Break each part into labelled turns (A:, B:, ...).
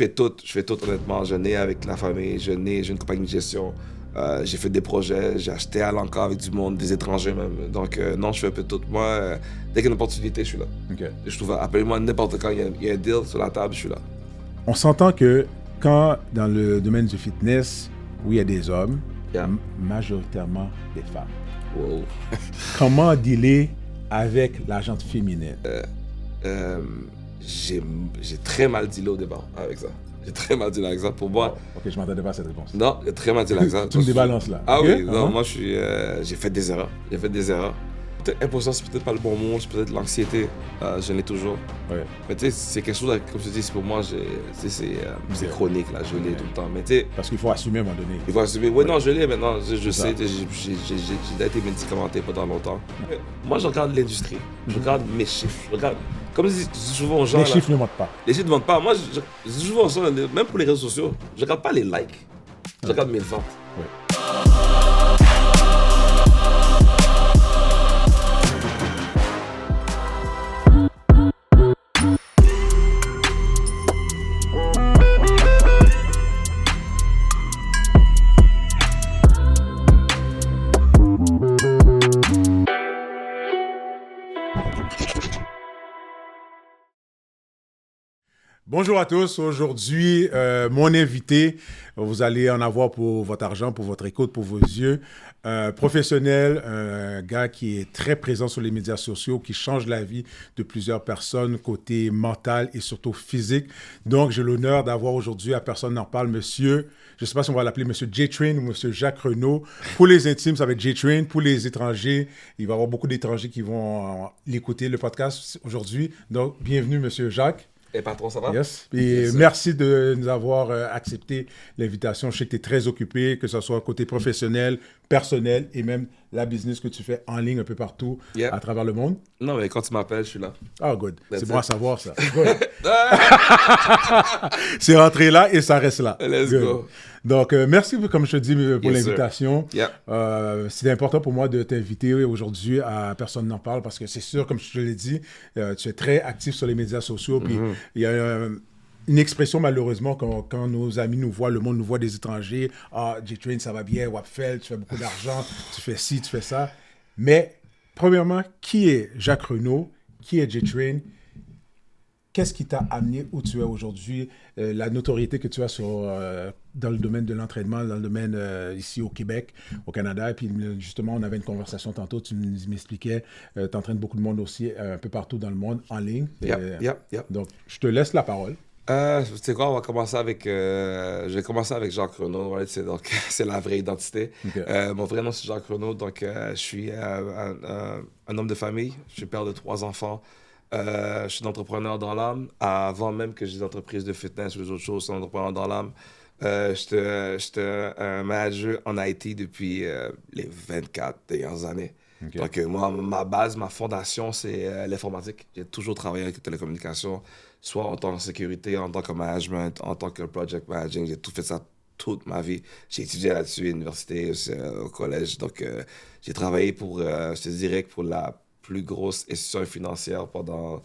A: fais tout honnêtement. Je nais avec la famille, j'ai une compagnie de gestion. J'ai fait des projets, j'ai acheté à l'encore avec du monde, des étrangers même. Donc non, je fais un peu tout. Moi, dès qu'il y a une opportunité, je suis là.
B: Okay.
A: Je trouve, appelle-moi n'importe quand, il y a un deal sur la table, je suis là.
B: On s'entend que quand dans le domaine du fitness, où il y a des hommes, majoritairement des femmes.
A: Wow.
B: Comment dealer avec la gente féminine?
A: J'ai très mal dealé au départ avec ça. J'ai très mal dealé avec ça. Pour moi...
B: Ok, je m'attendais pas à cette réponse.
A: Non, j'ai très mal dealé avec ça.
B: Tu me débalances là.
A: Ah
B: okay?
A: oui, non, moi j'ai fait des erreurs. Peut-être imposant, c'est peut-être pas le bon mot, c'est peut-être l'anxiété. Je l'ai toujours.
B: Ouais.
A: Mais tu sais, c'est quelque chose, comme je te dis, c'est pour moi, c'est chronique, là, je l'ai tout le temps. Mais tu sais...
B: Parce qu'il faut assumer à un moment donné.
A: Il faut assumer. Oui, non, je l'ai maintenant. Je sais, j'ai été médicamenté pendant longtemps. Moi, je regarde l'industrie. Je regarde mes chiffres. Je regarde... Comme je dis souvent aux gens...
B: Les chiffres ne mentent pas.
A: Les chiffres ne mentent pas. Moi, je dis souvent aux gens, même pour les réseaux sociaux, je regarde pas les likes. Je regarde mes ventes.
B: Ouais. Bonjour à tous. Aujourd'hui, mon invité, vous allez en avoir pour votre argent, pour votre écoute, pour vos yeux. Professionnel, un gars qui est très présent sur les médias sociaux, qui change la vie de plusieurs personnes, côté mental et surtout physique. Donc, j'ai l'honneur d'avoir aujourd'hui, à Personne n'en parle, monsieur, je ne sais pas si on va l'appeler monsieur J-Train ou monsieur Jacques Renaud. Pour les intimes, ça va être J-Train. Pour les étrangers, il va y avoir beaucoup d'étrangers qui vont l'écouter, le podcast aujourd'hui. Donc, bienvenue, monsieur Jacques.
A: Et patron, ça va?
B: Yes. Et merci de nous avoir accepté l'invitation. Je sais que tu es très occupé, que ce soit côté professionnel, personnel et même la business que tu fais en ligne un peu partout à travers le monde.
A: Non, mais quand tu m'appelles, je suis là.
B: Ah, good. C'est bon à savoir, ça. C'est rentré là et ça reste là.
A: Let's go.
B: Donc, merci, comme je te dis, pour l'invitation.
A: Yeah.
B: C'est important pour moi de t'inviter aujourd'hui à Personne n'en parle parce que c'est sûr, comme je te l'ai dit, tu es très actif sur les médias sociaux. Puis il y a une expression, malheureusement, quand nos amis nous voient, le monde nous voit des étrangers. Ah, J-Train, ça va bien, Wapfel, tu fais beaucoup d'argent, tu fais ci, tu fais ça. Mais, premièrement, qui est Jacques Renaud? Qui est J-Train? Qu'est-ce qui t'a amené où tu es aujourd'hui? La notoriété que tu as dans le domaine de l'entraînement, dans le domaine ici au Québec, au Canada. Et puis justement, on avait une conversation tantôt, tu m'expliquais, tu entraînes beaucoup de monde aussi un peu partout dans le monde, en ligne. Donc, je te laisse la parole.
A: Tu sais quoi, on va commencer avec... je vais commencer avec Jacques Renaud, ouais, c'est la vraie identité. Okay. Mon vrai nom, c'est Jacques Renaud, donc je suis un homme de famille, je suis père de 3 enfants. Je suis un entrepreneur dans l'âme. Avant même que j'ai des entreprises de fitness ou des autres choses, je suis un entrepreneur dans l'âme. J'étais un manager en IT depuis les 24 dernières années. Okay. Donc moi, ma base, ma fondation, c'est l'informatique. J'ai toujours travaillé avec les télécommunications, soit en tant que sécurité, en tant que management, en tant que project managing. J'ai tout fait ça toute ma vie. J'ai étudié là-dessus à l'université, au collège. Donc j'ai travaillé pour, je te dirais, pour la plus grosse institution financière pendant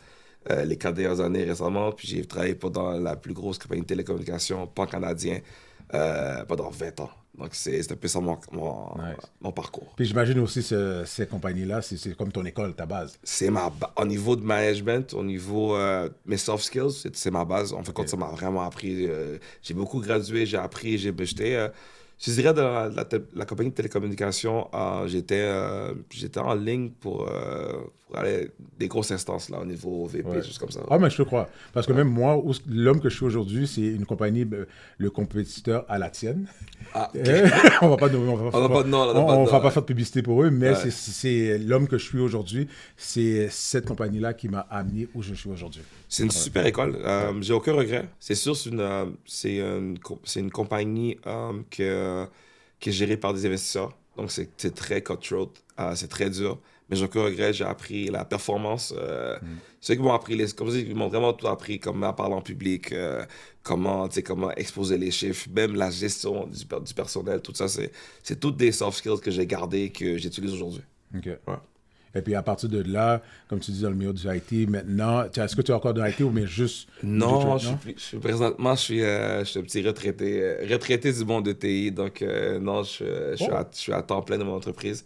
A: les 4 dernières années récemment. Puis j'ai travaillé pendant la plus grosse compagnie de télécommunications pan-canadien pendant 20 ans. Donc c'est un peu ça mon parcours.
B: Puis j'imagine aussi ces compagnies-là, c'est comme ton école, ta base.
A: C'est au niveau de management, au niveau mes soft skills, c'est ma base. En fait, quand ça m'a vraiment appris. J'ai beaucoup gradué, j'ai appris, je dirais dans la compagnie de télécommunications, j'étais en ligne pour aller des grosses instances là, au niveau VP, juste comme ça.
B: Ah, mais je te crois. Parce que même moi, l'homme que je suis aujourd'hui, c'est une compagnie, le compétiteur à la tienne.
A: Ah, okay.
B: On va pas faire de publicité pour eux, mais c'est l'homme que je suis aujourd'hui. C'est cette compagnie-là qui m'a amené où je suis aujourd'hui.
A: C'est une super école. J'ai aucun regret. C'est sûr, c'est une compagnie qui est gérée par des investisseurs. Donc, c'est très cutthroat. C'est très dur. Mais j'ai aucun regret. J'ai appris la performance. Ceux qui m'ont appris, comme je dis, ils m'ont vraiment tout appris. Comment parler en public, comment exposer les chiffres, même la gestion du personnel. Tout ça, c'est toutes des soft skills que j'ai gardées, que j'utilise aujourd'hui.
B: OK.
A: Ouais.
B: Et puis à partir de là, comme tu dis dans le milieu du IT, maintenant, est-ce que tu es encore dans l'IT ou mais juste...
A: Non, présentement, je suis un petit retraité du monde de TI. Donc, non, je suis à temps plein de mon entreprise.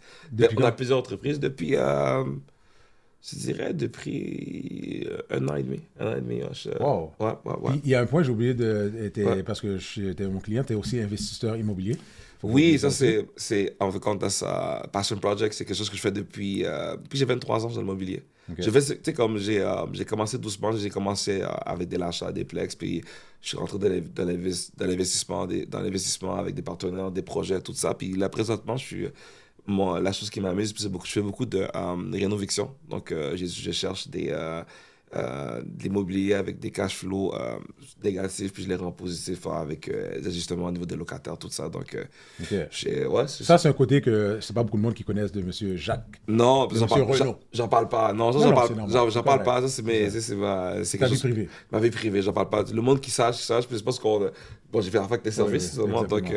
A: On a plusieurs entreprises depuis, je dirais, depuis un an et demi.
B: Wow.
A: Ouais.
B: Puis, il y a un point, j'ai oublié parce que j'étais mon client, tu es aussi investisseur immobilier.
A: Oui, ça, c'est en fait, compte à ça, Passion Project, c'est quelque chose que je fais depuis j'ai 23 ans dans l'immobilier. Okay. Tu sais, comme j'ai commencé doucement, j'ai commencé avec de l'achat, des plex, puis je suis rentré dans l'investissement avec des partenaires, des projets, tout ça. Puis là, présentement, la chose qui m'amuse, je fais beaucoup de rénoviction. Donc, je cherche de l'immobilier avec des cash flows négatifs, puis je les rends positifs avec des ajustements au niveau des locataires, tout ça. Donc,
B: ça, c'est un côté que c'est pas beaucoup de monde qui connaissent de M. Jacques.
A: Non, j'en parle pas. Non, j'en parle pas. Ça, c'est ma vie privée. Ma vie privée, j'en parle pas. Le monde qui sache, puis c'est parce qu'on... Bon, j'ai fait affaire avec des services, seulement, donc...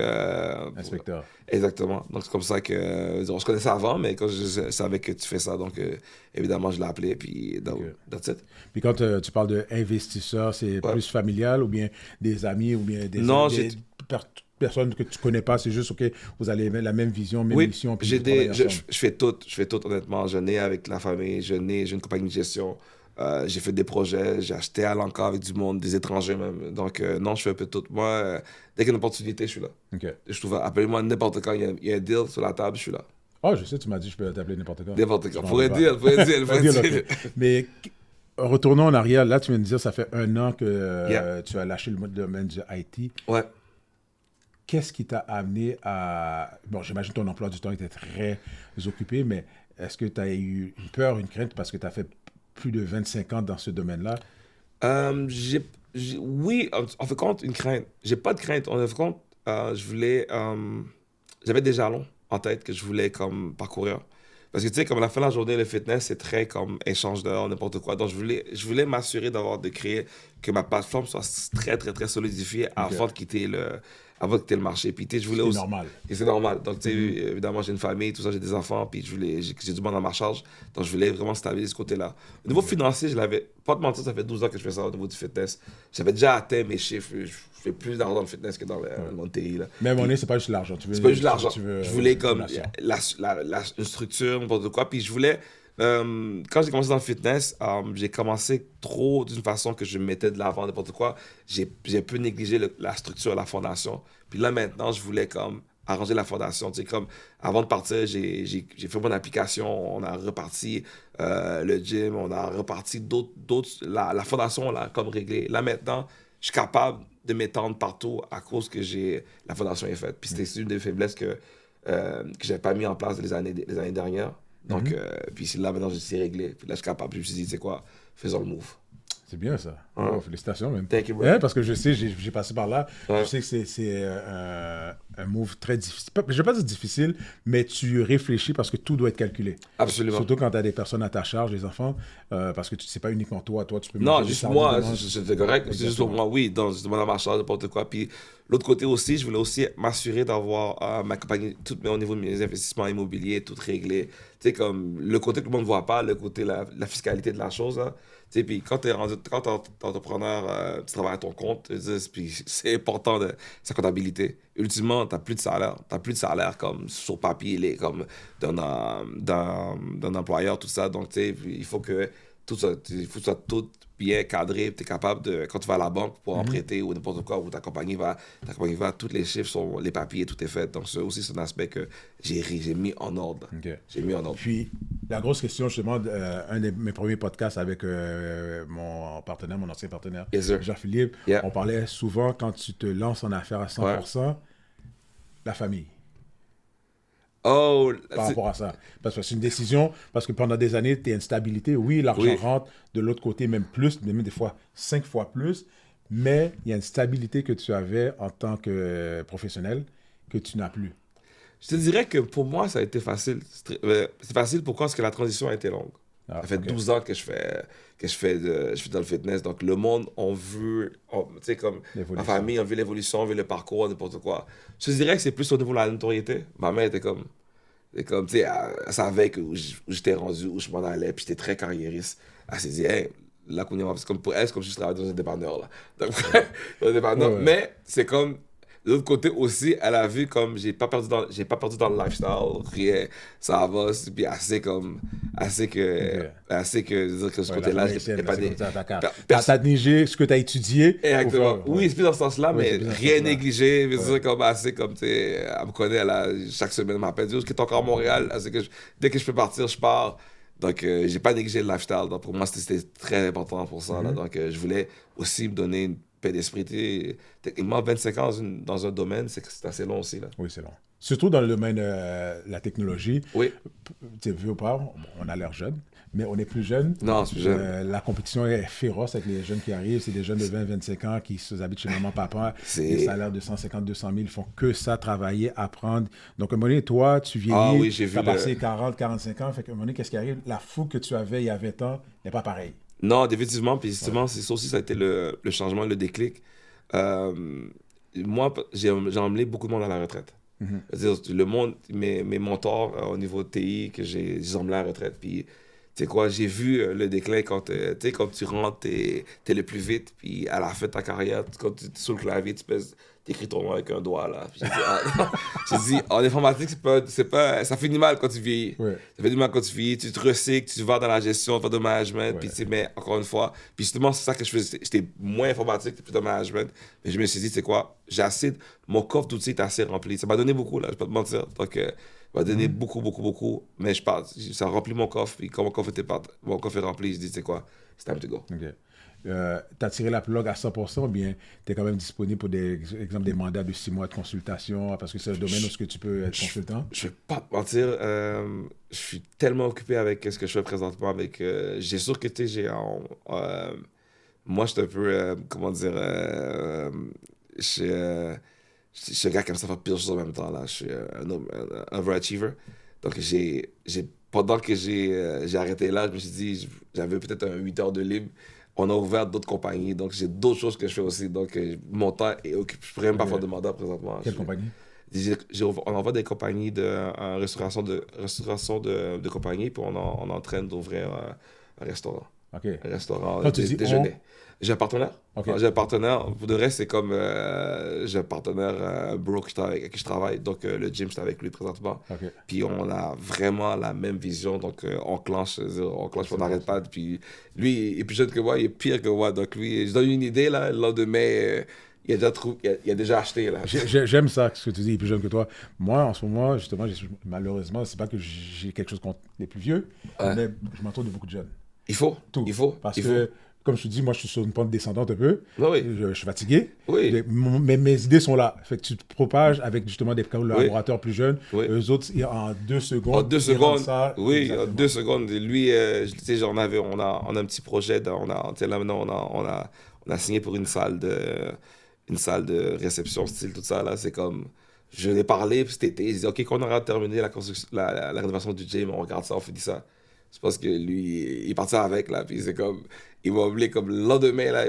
B: Inspecteur.
A: Exactement. Donc, c'est comme ça que... on se connaissait avant, mais quand je savais que tu fais ça, donc, évidemment, je l'ai appelé, puis that's it.
B: Puis quand tu parles d'investisseurs, c'est plus familial ou bien des amis ou bien des personnes que tu connais pas, c'est juste, OK, vous allez la même vision, même mission. Puis
A: je fais tout, honnêtement. Je nais avec la famille, j'ai une compagnie de gestion. J'ai fait des projets, j'ai acheté à l'encore avec du monde, des étrangers même. Donc, non, je fais un peu tout. Moi, dès qu'il y a une opportunité, je suis là.
B: Okay.
A: Appelez-moi n'importe quand, il y a un deal sur la table, je suis là.
B: Ah, je sais, tu m'as dit je peux t'appeler n'importe quand.
A: N'importe quand. Faut dire. Okay.
B: Mais retournons en arrière. Là, tu viens de dire ça fait 1 an que tu as lâché le domaine du IT.
A: Ouais.
B: Qu'est-ce qui t'a amené à... Bon, j'imagine que ton emploi du temps était très occupé, mais est-ce que tu as eu une peur, une crainte parce que tu as fait plus de 25 ans dans ce domaine-là?
A: Oui, en fait compte, une crainte. J'ai pas de crainte. En fait compte, je voulais... j'avais des jalons en tête que je voulais comme parcourir. Parce que tu sais, comme à la fin de la journée, le fitness, c'est très comme échange d'heures, n'importe quoi. Donc, je voulais m'assurer de créer que ma plateforme soit très, très, très solidifiée avant de quitter le marché. Puis, tu sais, je voulais aussi...
B: normal.
A: Et c'est normal. Donc, tu sais, évidemment, j'ai une famille, tout ça, j'ai des enfants, puis j'ai du monde à ma charge. Donc, je voulais vraiment stabiliser ce côté-là. Au niveau financier, je l'avais... Pas de mentir, ça fait 12 ans que je fais ça au niveau du fitness. J'avais déjà atteint mes chiffres. Je fais plus d'argent dans le fitness que dans le monde TI. Là.
B: Mais à un moment donné, c'est pas juste l'argent.
A: C'est pas juste l'argent. Je voulais comme une structure, n'importe quoi. Puis je voulais... quand j'ai commencé dans le fitness, j'ai commencé trop d'une façon que je me mettais de l'avant, n'importe quoi. J'ai peu négligé la structure, la fondation. Puis là, maintenant, je voulais comme arranger la fondation. Tu sais, comme avant de partir, j'ai fait mon application, on a reparti le gym, on a reparti d'autres. La fondation, on l'a comme réglée. Là, maintenant, je suis capable de m'étendre partout à cause que la fondation est faite. Puis c'était une des faiblesses que j'avais pas mis en place les années dernières. Donc, puis là, maintenant, c'est réglé. Puis là, je suis capable. Je me suis dit, tu sais quoi, faisons le move.
B: C'est bien ça. Oh, félicitations même.
A: Thank you, bro.
B: Parce que je sais, j'ai passé par là. Je sais que c'est un move très difficile. Je ne vais pas dire difficile, mais tu réfléchis parce que tout doit être calculé.
A: Absolument.
B: Surtout quand tu as des personnes à ta charge, des enfants, parce que tu ne sais pas uniquement toi tu peux...
A: Non, juste moi, c'est correct. C'est juste moi, oui, donc je demande à ma charge, n'importe quoi. Puis l'autre côté aussi, je voulais aussi m'assurer d'avoir ma compagnie, au niveau de mes investissements immobiliers, tout réglé. Tu sais, comme le côté que le monde ne voit pas, le côté, la fiscalité de la chose, là. Puis quand tu es entrepreneur, tu travailles à ton compte, puis c'est important sa comptabilité. Ultimement, tu n'as plus de salaire. Tu n'as plus de salaire comme sur papier, comme d'un employeur, tout ça. Donc, il faut que tout soit tout bien cadré. Tu es capable de, quand tu vas à la banque pour emprunter ou n'importe quoi, où ta compagnie va, tous les chiffres sont, les papiers, tout est fait. Donc, ça aussi, c'est un aspect que j'ai mis en ordre.
B: Okay.
A: J'ai mis en ordre.
B: Puis, la grosse question, justement, un de mes premiers podcasts avec mon ancien partenaire, Jean-Philippe, on parlait souvent, quand tu te lances en affaires à 100%, la famille.
A: Par
B: rapport à ça. Parce que c'est une décision, parce que pendant des années, tu es instabilité. Oui, l'argent rentre de l'autre côté, même plus, même des fois 5 fois plus, mais il y a une stabilité que tu avais en tant que professionnel que tu n'as plus.
A: Je te dirais que pour moi, ça a été facile. C'est facile pourquoi? Parce que la transition a été longue. Ça fait 12 ans que je fais dans le fitness. Donc, le monde, tu sais, comme ma famille, on veut l'évolution, on veut le parcours, n'importe quoi. Je te dirais que c'est plus au niveau de la notoriété. Ma mère était comme, C'est comme, tu sais, elle savait où j'étais rendu, où je m'en allais, puis j'étais très carriériste. Elle s'est dit, hey, là qu'on est, c'est comme pour elle, c'est comme si je travaillais dans un dépanneur, là. Donc, dans un dépanneur. Mais c'est comme, de l'autre côté aussi, elle a vu comme j'ai pas perdu dans le lifestyle, rien, ça va, puis assez que, dire que ce côté-là, j'ai pas des...
B: T'as négligé ce que t'as étudié.
A: Exactement. Oui, c'est plus dans ce sens-là, mais rien négligé, mais c'est comme assez comme, tu sais, elle me connaît, chaque semaine, elle m'appelle, dit, est-ce que t'es encore à Montréal? Dès que je peux partir, je pars. Donc, j'ai pas négligé le lifestyle. Donc, pour moi, c'était très important pour ça. Là. Donc, je voulais aussi me donner une paix d'esprit. Techniquement, 25 ans dans un domaine, c'est assez long aussi. Là.
B: Oui, c'est long. Surtout dans le domaine de la technologie.
A: Oui.
B: Tu sais, vu ou pas, on a l'air jeune, mais on est plus jeune.
A: Non, c'est plus jeune.
B: La compétition est féroce avec les jeunes qui arrivent. C'est des jeunes de 20-25 ans qui habitent chez maman, papa. Des salaires de 150-200 000. Ils font que ça, travailler, apprendre. Donc, à un moment donné, toi, tu vieillis, tu as passé 40-45 ans. Fait qu'à un moment donné, qu'est-ce qui arrive? La fougue que tu avais il y a 20 ans n'est pas pareille.
A: Non, définitivement. Puis justement, c'est ça aussi, ça a été le changement, le déclic. Moi, j'ai emmené beaucoup de monde à la retraite. C'est-à-dire, le monde, mes mentors au niveau de TI, que j'ai emmené à la retraite. Puis, tu sais quoi, j'ai vu le déclin quand tu rentres, t'es le plus vite. Puis, à la fin de ta carrière, quand tu es sur le clavier, t'écris ton nom avec un doigt, là. Puis j'ai dit, en informatique, ça finit mal quand tu vieillis.
B: Ouais.
A: Ça finit mal quand tu vieillis, tu te recycles, tu vas dans la gestion, tu vas dans le management, puis mais encore une fois, puis justement, c'est ça que je faisais. J'étais moins informatique, plus dans le management. Mais je me suis dit, tu sais quoi, mon coffre d'outils est assez rempli. Ça m'a donné beaucoup, là, je vais pas te mentir. Donc, ça m'a donné beaucoup, mais ça a rempli mon coffre, puis quand mon coffre est rempli, je dis, tu sais quoi, it's time to go.
B: Okay. T'as tiré la plug à 100% ou bien t'es quand même disponible pour des mandats de 6 mois de consultation parce que c'est le domaine où est-ce que tu peux être consultant?
A: Je vais pas te mentir, je suis tellement occupé avec ce que je fais présentement. J'ai sûr que tu sais, moi, je suis un peu, comment dire, je suis un gars comme ça faire pire choses en même temps. Là. Je suis un overachiever. Donc, pendant que j'ai arrêté là, je me suis dit, j'avais peut-être 8 heures de libre. On a ouvert d'autres compagnies, donc j'ai d'autres choses que je fais aussi. Donc, mon temps est occupé. Je pourrais même pas faire de mandat présentement.
B: Quelle compagnie?
A: On envoie des compagnies en restauration de compagnie, puis on est en train d'ouvrir un restaurant.
B: Okay.
A: Un restaurant
B: déjeuner.
A: J'ai un partenaire.
B: Okay.
A: J'ai un partenaire. Pour de reste, c'est comme j'ai un partenaire bro avec qui je travaille. Donc, le gym, c'est avec lui présentement.
B: Okay.
A: Puis, on a vraiment la même vision. Donc, on clenche, on n'arrête pas. Puis, lui, il est plus jeune que moi, il est pire que moi. Donc, lui, je donne une idée, là, le lendemain, il a déjà acheté. Là.
B: J'aime ça, ce que tu dis, il est plus jeune que toi. Moi, en ce moment, justement, malheureusement, c'est pas que j'ai quelque chose contre les plus vieux, mais je m'entoure de beaucoup de jeunes.
A: Il faut.
B: Parce que, comme je te dis, moi, je suis sur une pente descendante un peu.
A: Oui.
B: Je suis fatigué.
A: Oui.
B: Mais mes idées sont là. Fait que tu te propages avec, justement, des collaborateurs plus jeunes.
A: Oui.
B: Eux autres, en 2 secondes.
A: En 2 secondes.
B: Ça,
A: oui,
B: exactement.
A: en 2 secondes. Lui, tu sais, on a un petit projet. Là, maintenant, on a signé pour une salle de réception, style, tout ça. Là, c'est comme. Je l'ai parlé, puis cet été, il dit, OK, quand on aura terminé la rénovation du gym, on regarde ça, on finit ça. C'est parce que lui, il est parti avec, là, puis c'est comme, il m'a appelé comme le lendemain, là,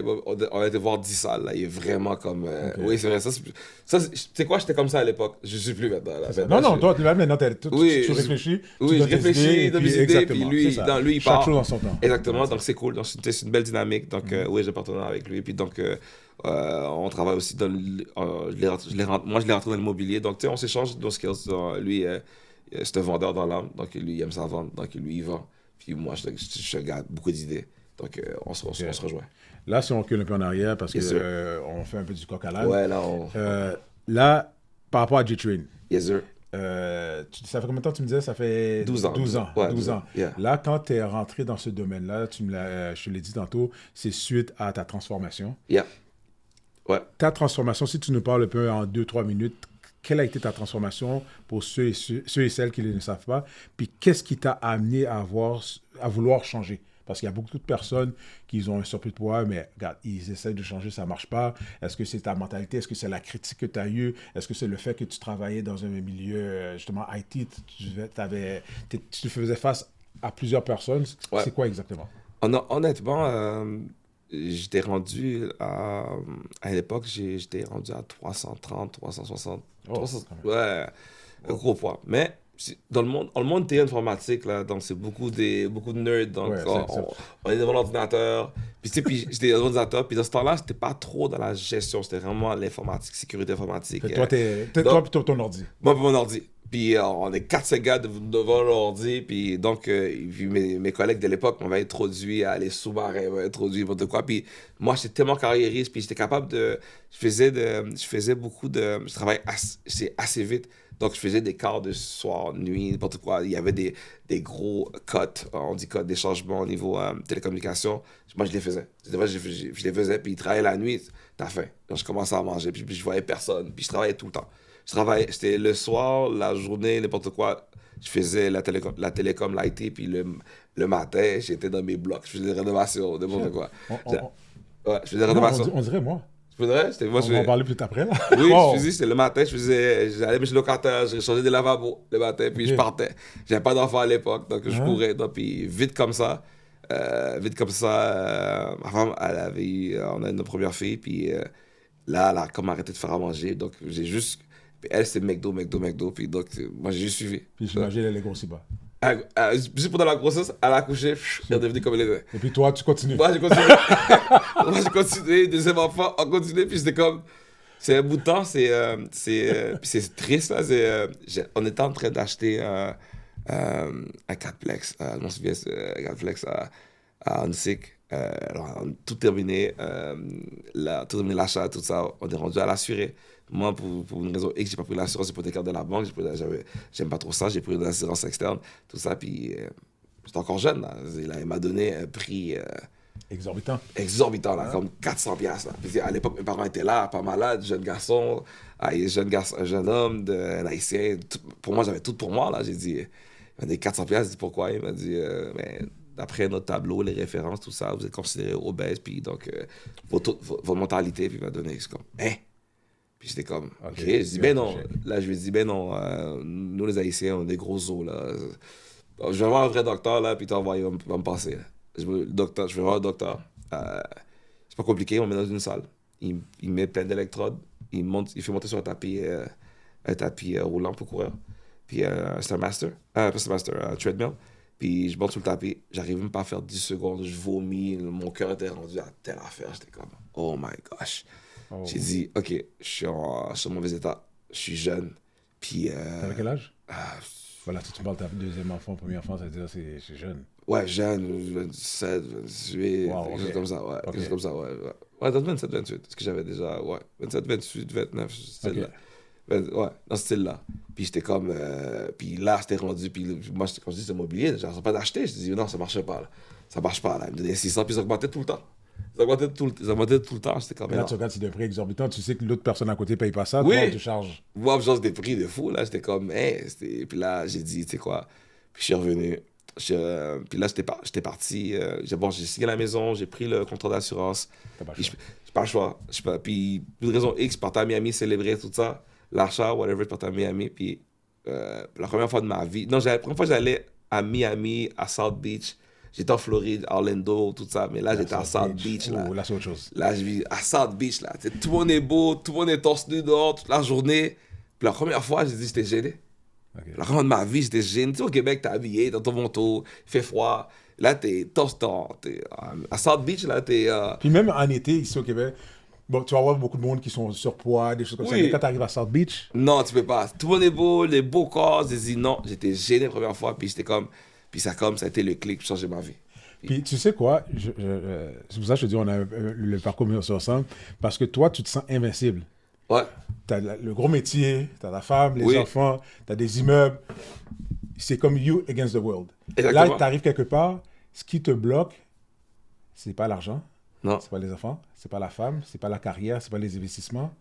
A: on a été voir 10 salles, là, il est vraiment comme, oui, c'est vrai, ça, tu sais quoi, j'étais comme ça à l'époque, je suis plus maintenant, là.
B: Non, toi, maintenant, tu réfléchis,
A: oui, je réfléchis, donne mes idées, puis lui, il part.
B: Chaque chose en son temps.
A: Exactement, donc c'est cool, donc c'est une belle dynamique, donc oui, j'ai partenaire avec lui, puis donc, on travaille aussi dans moi, je l'ai rentré dans l'immobilier, donc, tu sais, on s'échange nos skills, lui, c'est un vendeur dans l'âme, donc lui, il aime ça vendre, donc lui, il vend. Puis moi, je suis un gars beaucoup d'idées. Donc, on se rejoint.
B: Là, si on recule un peu en arrière, parce que on fait un peu du coq à l'âne.
A: Ouais,
B: là, par rapport à J-Train.
A: Yes, sir.
B: Ça fait combien de temps tu me disais? Ça fait
A: 12 ans.
B: 12 ans.
A: Ouais,
B: 12 ans.
A: Yeah.
B: Là, quand tu es rentré dans ce domaine-là, je te l'ai dit tantôt, c'est suite à ta transformation.
A: Yeah. Ouais.
B: Ta transformation, si tu nous parles un peu en 2-3 minutes, quelle a été ta transformation pour ceux et celles qui ne le savent pas? Puis qu'est-ce qui t'a amené à vouloir changer? Parce qu'il y a beaucoup de personnes qui ont un surplus de poids, mais regarde, ils essayent de changer, ça ne marche pas. Est-ce que c'est ta mentalité? Est-ce que c'est la critique que tu as eue? Est-ce que c'est le fait que tu travaillais dans un milieu, justement, IT? Tu faisais face à plusieurs personnes.
A: Ouais.
B: C'est quoi exactement?
A: Honnêtement, j'étais rendu à l'époque, j'étais rendu à 330, 360.
B: Oh,
A: 300, ouais, un gros poids. Mais dans le monde TI informatique, là, donc c'est beaucoup de nerds, donc
B: Ouais,
A: on est devant l'ordinateur, puis tu sais, puis j'étais devant l'ordinateur, puis dans ce temps-là, c'était pas trop dans la gestion, c'était vraiment l'informatique, sécurité informatique.
B: Toi, toi plutôt ton ordi.
A: Moi, pour mon ordi. Puis on est 4-5 gars devant l'ordi, puis donc puis mes collègues de l'époque m'avaient introduit à les sous-marins, m'avaient introduit n'importe quoi, puis moi, j'étais tellement carriériste, puis j'étais capable de... Je faisais beaucoup de... Je travaillais assez vite. Donc, je faisais des quarts de soir, nuit, n'importe quoi. Il y avait des gros cuts, on dit cuts, des changements au niveau télécommunication. Moi, je les faisais. Je les faisais, puis ils travaillaient la nuit, t'as faim. Donc, je commençais à manger, puis je voyais personne, puis je travaillais tout le temps. C'était le soir, la journée, n'importe quoi. Je faisais la télécom, l'IT, puis le matin, j'étais dans mes blocs. Je faisais des rénovations, n'importe quoi. Ouais, je faisais des rénovations.
B: On dirait moi.
A: C'est vrai?
B: On va en parler plus après, là.
A: Oui, c'était le matin, j'allais chez le locataire, je changeais des lavabos le matin, puis je partais. J'avais pas d'enfant à l'époque, donc je courais. Donc, puis vite comme ça, ma femme, on a une première fille, puis là, elle a comme arrêté de faire à manger, donc j'ai juste... Puis elle, c'était McDo, puis donc moi, j'ai juste suivi.
B: Puis j'imagine, elle est grossie pas.
A: Juste pendant la grossesse, elle a accouché, elle est devenue comme elle était.
B: Et puis toi, tu continues.
A: Moi, j'ai continué. Deuxième enfant, on continue. Puis c'était comme... C'est un bout de temps, puis c'est triste, là. On était en train d'acheter un 4plex, je m'en souviens, un 4plex à Huntsic. Alors, on a tout terminé, l'achat, tout ça. On est rendu à l'assurer. Moi, pour une raison X, j'ai pas pris l'assurance hypothécaire de la banque. J'aime pas trop ça. J'ai pris une assurance externe, tout ça. Puis j'étais encore jeune. Là. Il m'a donné un prix exorbitant, là, comme 400$. Là. Puis à l'époque, mes parents étaient là, pas malades, jeune garçon, un jeune homme, un haïtien. Pour moi, j'avais tout pour moi. Là. J'ai dit, il m'a dit 400$. J'ai dit pourquoi? Il m'a dit, mais d'après notre tableau, les références, tout ça, vous êtes considéré obèse. Puis donc, votre mentalité, puis il m'a donné. C'est comme, hein? Puis j'étais comme, OK. Je dis, ben non. Là, je lui ai dit, ben non, nous les Haïtiens, on a des gros os, là. Je vais voir un vrai docteur, là, puis il va me passer. Je vais voir un docteur. C'est pas compliqué, on me met dans une salle. Il met plein d'électrodes. Il fait monter sur un tapis roulant pour courir. Puis c'est un master. Pas c'est un master, un treadmill. Puis je monte sur le tapis. J'arrive même pas à faire 10 secondes. Je vomis. Mon cœur était rendu à telle affaire. J'étais comme, oh my gosh. J'ai dit, OK, je suis en mauvais état. Je suis jeune. Puis...
B: T'avais quel âge? Voilà, si tu parles de ta deuxième enfant, premier enfant, ça veut dire que c'est jeune.
A: Ouais, jeune, 27, 28, quelque chose comme ça, ouais. Quelque chose comme ça, ouais. Ouais, dans 27, 28, ce que j'avais déjà, ouais. 27, 28, 29, ce style-là. Ouais, dans ce style-là. Puis j'étais comme... puis là, c'était rendu... Puis moi, quand je dis c'est immobilier, j'arrête pas d'acheter. Je dis non, ça marchait pas, là. Ça marche pas, là. Il me donnait 600, puis ça augmentait tout le temps. Ça augmentait tout le temps, j'étais comme...
B: Mais là, tu regardes, c'est des prix exorbitants. Tu sais que l'autre personne à côté paye pas ça,
A: oui.
B: Toi, on te charge.
A: Moi, je change des prix de fou, là. J'étais comme, puis là, j'ai dit, tu sais quoi. Puis je suis revenu. Puis là, j'étais parti. J'ai signé la maison, j'ai pris le contrat d'assurance.
B: T'as pas le
A: choix.
B: choix.
A: J'ai pas le choix. Puis, pour une raison X, je partais à Miami célébrer tout ça. L'achat, whatever, je partais à Miami. Puis, la première fois de ma vie... Non, la première fois, j'allais à Miami, à South Beach. J'étais en Floride, Orlando, tout ça. Mais là, j'étais à South Beach, là.
B: Là, c'est autre chose.
A: Là, je vis à South Beach, là. Tout le monde est beau, tout le monde est torse nu dehors toute la journée. Puis la première fois, j'ai dit, j'étais gêné. Okay. La première fois de ma vie, j'étais gêné. Tu sais, au Québec, t'es habillé dans ton manteau, il fait froid. Là, t'es torse, à South Beach, là, t'es...
B: Puis même en été, ici au Québec, bon, tu vas voir beaucoup de monde qui sont surpoids, des choses comme ça. Mais quand t'arrives à South Beach...
A: Non, tu peux pas. Tout le monde est beau, les beaux corps. J'ai dit non, j'étais gêné la première fois. Puis j'étais comme... Puis ça a été le clic pour changer ma vie.
B: Puis tu sais quoi, c'est pour ça que je te dis on a le parcours mieux ensemble, parce que toi, tu te sens invincible.
A: Ouais.
B: T'as le gros métier, t'as la femme, les enfants, t'as des immeubles. C'est comme you against the world.
A: Exactement.
B: Là, t'arrives quelque part, ce qui te bloque, c'est pas l'argent,
A: non.
B: C'est pas les enfants, c'est pas la femme, c'est pas la carrière, c'est pas les investissements,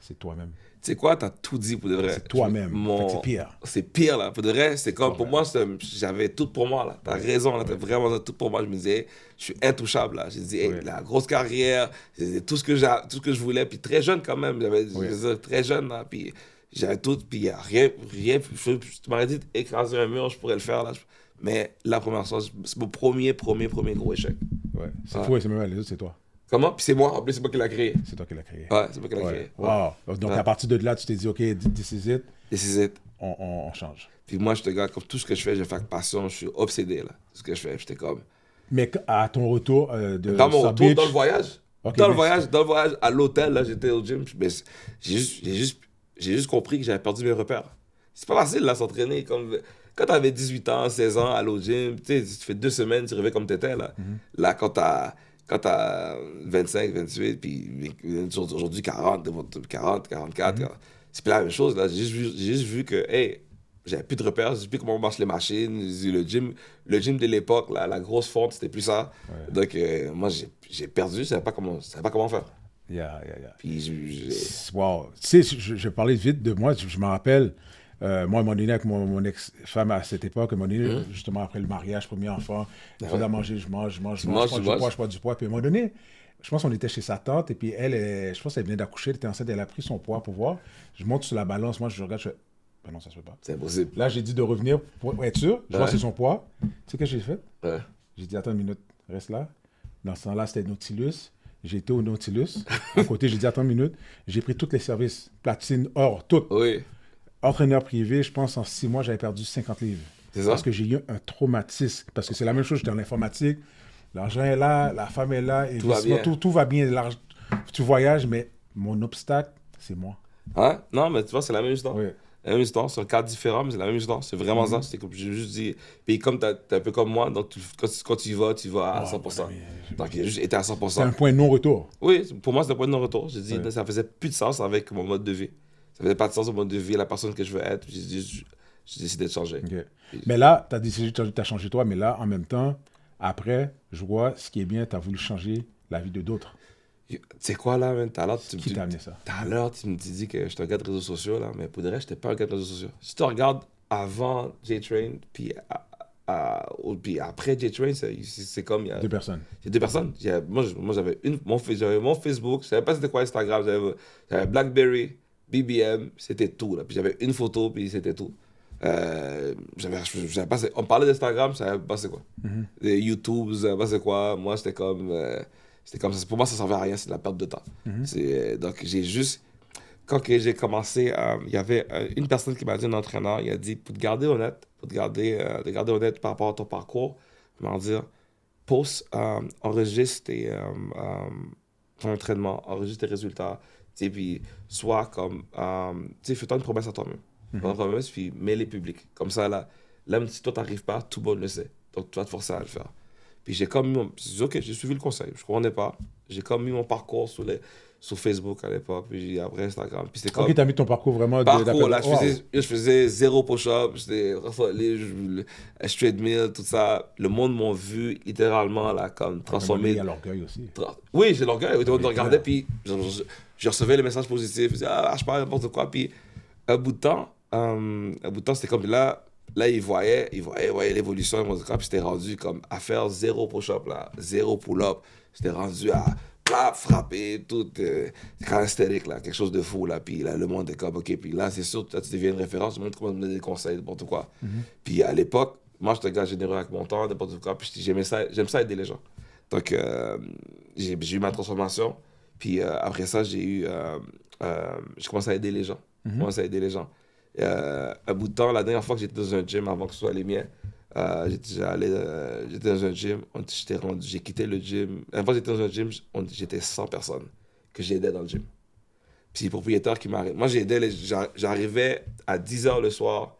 B: c'est toi-même.
A: Tu sais quoi, t'as tout dit pour de vrai.
B: C'est toi-même. C'est pire.
A: C'est pire, là. Pour de vrai, c'est comme, pour moi, j'avais tout pour moi, là. T'as raison, là. T'as vraiment tout pour moi. Je me disais, je suis intouchable, là. J'ai dit, la grosse carrière, tout ce que je voulais. Puis très jeune, quand même. Très jeune, là. Puis j'avais tout. Puis il n'y a rien. Tu m'aurais dit, écraser un mur, je pourrais le faire, là. Mais la première chose, c'est mon premier gros échec.
B: Ouais. C'est fou, et c'est même les autres, c'est toi.
A: Comment? Puis c'est moi, en plus, c'est moi qui l'ai créé.
B: C'est toi qui l'as créé.
A: Ouais, c'est moi qui l'ai créé.
B: Wow. Donc, à partir de là, tu t'es dit, OK, this is it.
A: This is it.
B: on change.
A: Puis moi, je te gars, comme tout ce que je fais, je fais avec passion, je suis obsédé, là. Ce que je fais, j'étais comme...
B: Mais à ton retour de
A: Dans mon
B: South
A: retour,
B: Beach,
A: dans le voyage.
B: Ok,
A: Dans le
B: mais
A: voyage, à l'hôtel, là, j'étais au gym. Mais j'ai juste compris que j'avais perdu mes repères. C'est pas facile, là, s'entraîner. Comme... Quand t'avais 18 ans, 16 ans, aller au gym, tu sais, tu fais 2 semaines, tu reviens comme t'étais, là. Là, quand t'as 25, 28, puis aujourd'hui 40, 44, c'est plus la même chose, là. J'ai juste vu que, hey, j'avais plus de repères, je sais plus comment marchent les machines, le gym de l'époque, la grosse fonte, c'était plus ça.
B: Ouais.
A: Donc, moi, j'ai perdu, je savais pas comment faire.
B: Yeah.
A: Puis,
B: Wow. Tu sais, je parlais vite de moi, je me rappelle, moi, à un moment donné, avec mon ex-femme à cette époque, à un moment donné, justement après le mariage, premier enfant, je faisais à manger, je mange, je prends du poids. Puis à un moment donné, je pense qu'on était chez sa tante, et puis elle, je pense qu'elle venait d'accoucher, elle était enceinte, elle a pris son poids pour voir. Je monte sur la balance, moi, je regarde, je fais, ben non, ça se fait pas.
A: c'est impossible.
B: Là, j'ai dit de revenir pour être sûr. Je vois c'est son poids. Tu sais ce que j'ai fait?
A: Ouais.
B: J'ai dit, attends une minute, reste là. Dans ce temps-là, c'était Nautilus. J'étais au Nautilus. À côté, j'ai dit, attends une minute. J'ai pris tous les services. Platine, or, tout.
A: Oui,
B: Entraîneur privé, je pense en 6 mois, j'avais perdu 50 livres.
A: c'est ça.
B: Parce que j'ai eu un traumatisme. Parce que c'est la même chose, j'étais en informatique. L'argent est là, la femme est là.
A: Tout va bien.
B: Tout va bien. Tu voyages, mais mon obstacle, c'est moi.
A: Hein? Non, mais tu vois, c'est la même histoire.
B: Oui.
A: La même histoire, c'est un cadre différent, mais c'est la même histoire. C'est vraiment ça. C'est comme, j'ai juste dit. Puis comme t'es un peu comme moi, donc quand tu y vas à 100%. Donc il a juste été à 100%.
B: C'est un point de non-retour.
A: Oui, pour moi, c'est un point de non-retour. J'ai dit,
B: Ouais.
A: ça faisait plus de sens avec mon mode de vie. Ça faisait pas de sens au mode de vie, la personne que je veux être. J'ai décidé de changer.
B: Okay. Mais là, tu as décidé de changer, tu as changé toi, mais là, en même temps, après, je vois ce qui est bien, tu as voulu changer la vie de d'autres.
A: Tu sais quoi, là, man?
B: Qui t'a amené ça?
A: Tout à l'heure, tu me dis que je suis un gars de réseaux sociaux, là, mais pour de vrai, je n'étais pas un gars de réseaux sociaux. Si tu regardes avant J-Train, puis après J-Train, c'est comme... Il y a
B: 2 personnes.
A: 2 personnes. Moi, j'avais mon Facebook, je savais pas c'était quoi Instagram, j'avais BlackBerry, BBM, c'était tout, là. Puis j'avais une photo, puis c'était tout. On me parlait d'Instagram, je savais pas c'est quoi. YouTube, je savais pas c'est quoi. Moi, c'était comme ça. Pour moi, ça servait à rien, c'est de la perte de temps. Donc, j'ai juste... Quand j'ai commencé, il y avait une personne qui m'a dit, un entraîneur, il a dit, pour te garder honnête, de garder honnête par rapport à ton parcours, il m'a dit, poste, enregistre ton entraînement, enregistre tes résultats, tu sais, puis sois comme, tu sais, fais-toi une promesse à toi-même. Fais-toi une promesse, puis mets-les publics. Comme ça, là, même si toi, t'arrives pas, tout le monde le sait. Donc, tu vas te forcer à le faire. Puis j'ai comme mis OK, j'ai suivi le conseil, je comprenais pas. J'ai comme mis mon parcours sur Facebook à l'époque, puis après Instagram. Puis c'était comme...
B: Ok, t'as mis ton parcours vraiment
A: Parcours, là,
B: Wow.
A: je faisais 0 push-up, le treadmill, tout ça. Le monde m'a vu littéralement, là, comme transformé.
B: Il y a l'orgueil aussi.
A: Oui, j'ai l'orgueil. Tout le monde me regardait, puis je recevais les messages positifs. Je disais, je parle n'importe quoi. Puis, un bout de temps, c'était comme là, il voyait l'évolution de mon corps, puis c'était rendu comme à faire 0 push-up, là, 0 pull-up. C'était rendu à frapper, tout calisthenique, là, quelque chose de fou, là. Puis là, le monde est comme, OK, puis là, c'est sûr, tu deviens une référence, le monde commence à me donner des conseils, n'importe quoi. Puis à l'époque, moi, j'étais un gars généreux avec mon temps, n'importe quoi, puis j'aime ça aider les gens. Donc, j'ai eu ma transformation, puis après ça, j'ai commencé à aider les gens. Un bout de temps, la dernière fois que j'étais dans un gym, avant que ce soit les miens, j'étais dans un gym, j'ai quitté le gym. La fois que j'étais dans un gym, j'étais 100 personnes que j'aidais dans le gym. Puis le propriétaire qui m'arrête. Moi, j'arrivais à 10h le soir.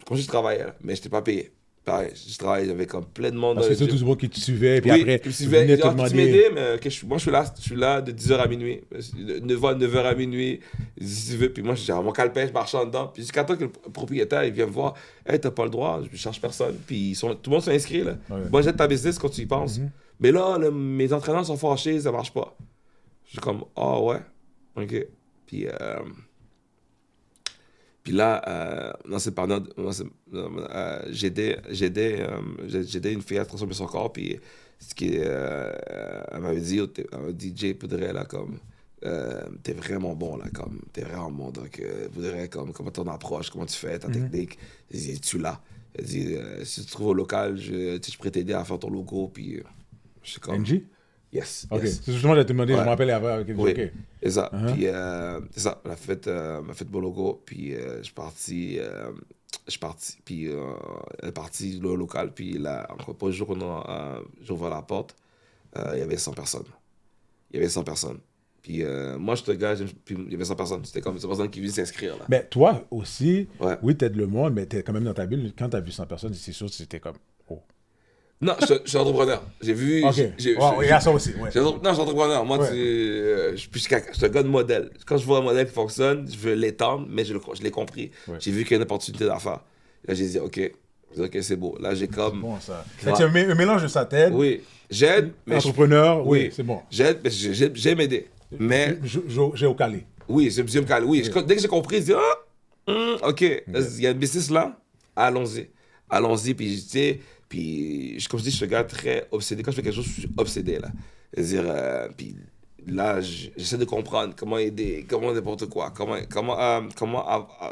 A: Comme je travaillais, là, mais je n'étais pas payé. Pareil, je travaillais, j'avais comme plein de monde
B: Parce
A: dans
B: que
A: le
B: c'est
A: gym.
B: tout le monde qui te suivait, puis
A: Oui,
B: après,
A: tu
B: tu venais te
A: tu
B: demander...
A: m'aidais, mais moi, je suis là de 10h à minuit. De 9h à minuit, si tu veux. Puis moi, j'ai mon calepin, je marche en dedans. Puis jusqu'à temps que le propriétaire, il vient me voir. « Hey, t'as pas le droit, je ne cherche personne. » Puis tout le monde s'est inscrit, là.
B: Ouais.
A: Moi, j'aide ta business quand tu y penses. Mais là, mes entraîneurs sont fâchés, ça marche pas. Je suis comme « Ah ouais? OK. » Puis là, dans cette période, j'aidais une fille à transformer son corps, puis elle m'avait dit, DJ, poudrait là, comme, t'es vraiment bon, là, comme, t'es vraiment bon, donc, poudrait, comme, comment ton approche, comment tu fais, ta technique, tu l'as. Elle dit, si tu trouves au local, je pourrais t'aider à faire ton logo, puis je suis comme...
B: NG?
A: Yes.
B: Ok,
A: yes.
B: c'est justement, je te demandé, je
A: Ouais.
B: me rappelle avant.
A: Oui,
B: Ok.
A: c'est ça.
B: Uh-huh.
A: Puis, c'est ça. On a fait mon logo. Puis, je suis parti. Puis, elle est partie le local. Puis, là, encore pas le jour où j'ouvre la porte, il y avait 100 personnes. Il y avait 100 personnes. Puis, moi, je te gage, puis il y avait 100 personnes. C'était comme 100 personnes qui venaient s'inscrire, là.
B: Mais toi aussi,
A: Ouais.
B: oui, t'aides le monde, mais t'es quand même dans ta bulle. Quand t'as vu 100 personnes, c'est sûr que c'était comme, oh.
A: Non, je suis entrepreneur. J'ai vu.
B: Ok. Il y a ça aussi, ouais.
A: Non, je suis entrepreneur. Moi,
B: Ouais.
A: je suis un gars de modèle. Quand je vois un modèle qui fonctionne, je veux l'étendre, mais je l'ai compris.
B: Ouais.
A: J'ai vu qu'il y a une opportunité d'affaires. Là, j'ai dit, OK, c'est beau. Là, j'ai comme.
B: Bon, ça.
A: Ouais.
B: C'est un mélange de sa tête.
A: Oui, j'aide, mais.
B: Entrepreneur, oui,
A: Oui.
B: c'est bon.
A: J'aide, mais j'aime aider. Mais,
B: J'ai au calé.
A: oui, je me calme. Oui, dès que j'ai compris, je dis, OK, il y a un business là, allons-y. Allons-y, puis tu sais. Puis, comme je dis, je suis un gars très obsédé. Quand je fais quelque chose, je suis obsédé, là. C'est-à-dire, puis là, j'essaie de comprendre comment aider, comment n'importe quoi, comment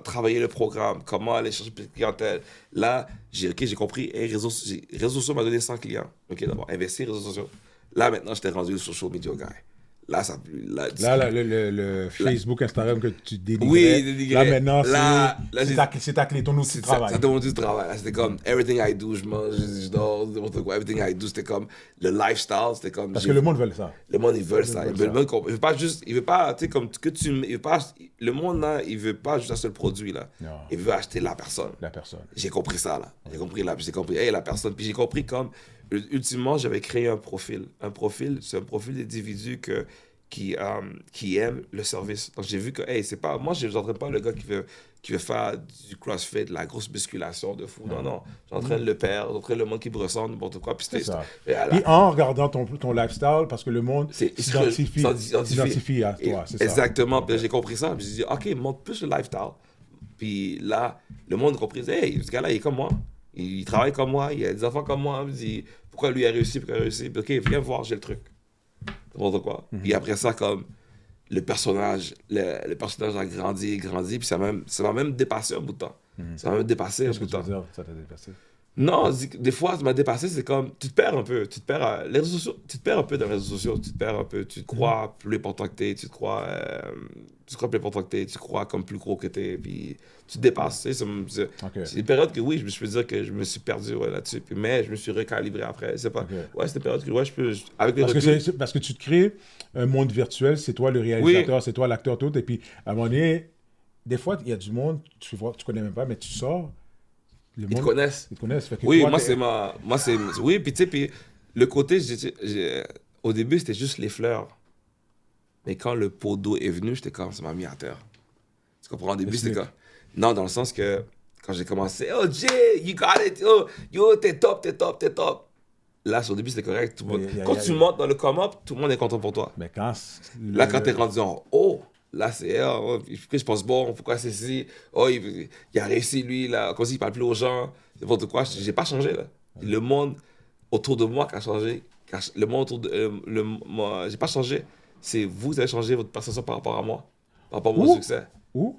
A: travailler le programme, comment aller chercher plus de clientèle. Là, j'ai compris, réseaux sociaux m'a donné 100 clients. OK, d'abord, investir réseaux sociaux. Là, maintenant, j'étais rendu le social media guy. Là, ça plus.
B: Là, le Facebook, Instagram que tu dénigrais.
A: Oui, dénigrais.
B: Là, maintenant,
A: Là,
B: c'est ta clé, ton outil de travail.
A: Ça demande du travail. C'était comme everything I do, je mange, je dors, n'importe quoi. Everything I do, c'était comme le lifestyle, c'était comme.
B: Parce que le monde veut ça.
A: Le monde, ils veulent ça.
B: Ils
A: Il
B: veulent
A: veut pas juste. Il veut pas, tu sais, comme que tu. Il veut pas, le monde, là, il veut pas juste acheter le produit, là.
B: Non.
A: Il veut acheter la personne.
B: La personne.
A: J'ai compris ça, là. J'ai compris, hey, la personne. Puis j'ai compris comme, ultimement, j'avais créé un profil. C'est un profil d'individu qui aime le service. Donc j'ai vu que, hey, c'est pas. Moi, je n'entraîne pas le gars qui veut faire du crossfit, de la grosse musculation de fou. Non, non. J'entraîne le père, j'entraîne le monde qui me ressemble, n'importe quoi. Puis
B: C'est ça.
A: Et
B: Puis en regardant ton lifestyle, parce que le monde s'identifie à toi, c'est ça.
A: Exactement. Puis j'ai compris ça. Puis j'ai dit, OK, montre plus le lifestyle. Puis là, le monde a compris, hey, ce gars-là, il est comme moi. Il travaille comme moi, il a des enfants comme moi. Il me dit, pourquoi lui a réussi, pourquoi il a réussi. Puis, OK, viens voir, j'ai le truc. N'importe quoi. Puis après ça, comme le personnage a grandi, puis ça m'a même dépassé un bout de temps. Ça m'a même dépassé un
B: Qu'est-ce
A: bout
B: que
A: de
B: tu veux
A: temps.
B: dire, ça t'a dépassé?
A: Non, des fois, ça m'a dépassé, c'est comme, tu te perds un peu. Les réseaux sociaux, tu te perds un peu dans les réseaux sociaux, tu te perds un peu. Tu te crois plus important que t'es, tu te crois plus important que t'es, tu te crois comme plus gros que t'es, puis tu te dépasses. Tu sais, c'est une période que, oui, je peux dire que je me suis perdu là-dessus, mais je me suis recalibré après. C'est pas. Ouais, c'était une période que, ouais, je peux. Avec les recul,
B: Parce que tu te crées un monde virtuel, c'est toi le réalisateur, c'est toi l'acteur, tout. Et puis, à un moment donné, des fois, il y a du monde, tu connais même pas, mais tu sors.
A: Ils te connaissent.
B: Ils te connaissent. Fait que
A: Oui,
B: toi,
A: moi, c'est. Oui, puis tu sais, puis le côté, au début, c'était juste les fleurs. Mais quand le pot d'eau est venu, j'étais comme, ça m'a mis à terre. Tu comprends? Au début, c'était comme. Non, dans le sens que quand j'ai commencé, oh, Jay, you got it, oh, yo, t'es top. Là, au début, c'était correct. Tout le monde... Quand tu montes dans le come-up, tout le monde est content pour toi.
B: Mais quand.
A: Là, quand t'es rendu en haut, là, c'est, oh, je pense, bon, pourquoi c'est si, oh, il a réussi, lui, là, comme s'il parle plus aux gens, n'importe quoi, j'ai pas changé, là. Le monde autour de moi qui a changé, le monde autour de, moi, j'ai pas changé, c'est vous qui avez changé votre perception par rapport à moi, par rapport à mon succès.
B: Ou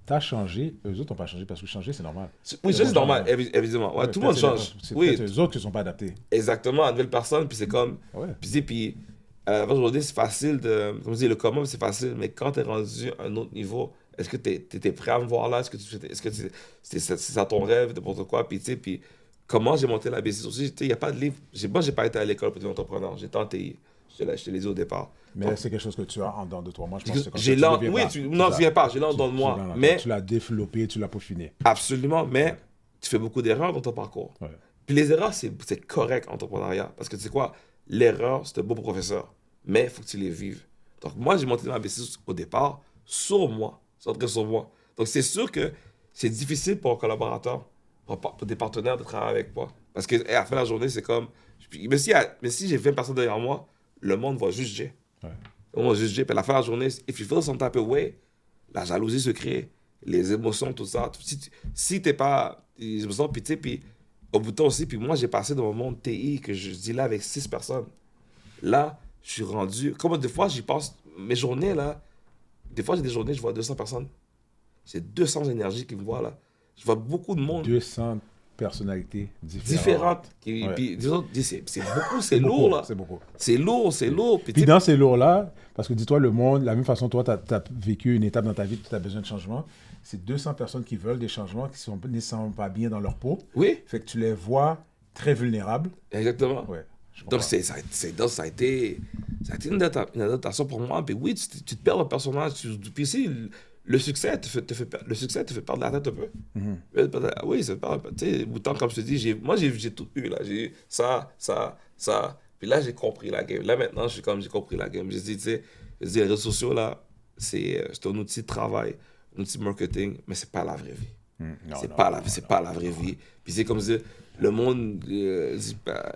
B: t'as changé, eux autres n'ont pas changé, parce que changer, c'est normal.
A: Oui, c'est normal, évidemment, ouais, tout le monde change.
B: C'est
A: oui,
B: eux autres qui ne sont pas adaptés.
A: Exactement, une nouvelle personne, puis c'est comme,
B: Ouais.
A: puis aujourd'hui, c'est facile de. Comme je dis, le commun, c'est facile, mais quand tu es rendu à un autre niveau, est-ce que tu étais prêt à me voir là? Est-ce que c'est ça ton rêve, n'importe quoi? Puis, tu sais, puis comment j'ai monté la business aussi? Tu sais, il n'y a pas de livre. Moi, j'ai pas été à l'école pour devenir entrepreneur. J'étais en TI. Je te l'ai dit au départ.
B: Mais donc, c'est quelque chose que tu as en dedans de toi. Moi, je pense que
A: j'ai l'an. Oui, non, tu viens pas. J'ai l'an en dedans de moi. Mais
B: tu l'as développé, tu l'as peaufiné.
A: Absolument, mais tu fais beaucoup d'erreurs dans ton parcours.
B: Ouais.
A: Puis les erreurs, c'est correct en entrepreneuriat. Parce que tu sais quoi? L'erreur, c'est un beau professeur. Mais il faut que tu les vives. Donc, moi, j'ai monté ma business au départ sur moi, centré sur moi. Donc, c'est sûr que c'est difficile pour un collaborateur, pour des partenaires de travailler avec moi. Parce qu'à la fin de la journée, c'est comme... Mais si j'ai 20 personnes derrière moi, le monde va juger.
B: Ouais.
A: Le monde va juger. Puis à la fin de la journée, if you feel some type of way, la jalousie se crée, les émotions, tout ça. Si t'es pas... Les émotions, puis tu sais, puis au bout de temps aussi, puis moi, j'ai passé dans mon monde TI que je dis là avec 6 personnes. Là, je suis rendu... Comme des fois, j'y passe... Mes journées, là... Des fois, j'ai des journées, je vois 200 personnes. C'est 200 énergies qui me voient, là. Je vois beaucoup de monde.
B: 200 personnalités
A: différentes. Puis, disons, c'est beaucoup, c'est lourd, là.
B: C'est beaucoup.
A: C'est lourd.
B: Puis dans ces lourds-là, parce que dis-toi, le monde, de la même façon, toi, tu as vécu une étape dans ta vie, tu as besoin de changement. C'est 200 personnes qui veulent des changements, qui ne sont nécessairement pas bien dans leur peau.
A: Oui.
B: Fait que tu les vois très vulnérables.
A: Exactement.
B: Ouais,
A: donc, ça a été une adaptation pour moi. Puis oui, tu te perds le personnage. Puis ici, le succès te fait perdre la tête un peu. Oui, ça te perd. Tu sais, autant comme je te dis, moi, j'ai tout eu. Là. J'ai ça. Puis là, j'ai compris la game. Là, maintenant, j'ai compris la game. J'ai dit, tu sais, les réseaux sociaux, là, c'est un outil de travail, un outil de marketing, mais c'est pas la vraie vie. C'est pas la vraie vie. Puis c'est comme si le monde,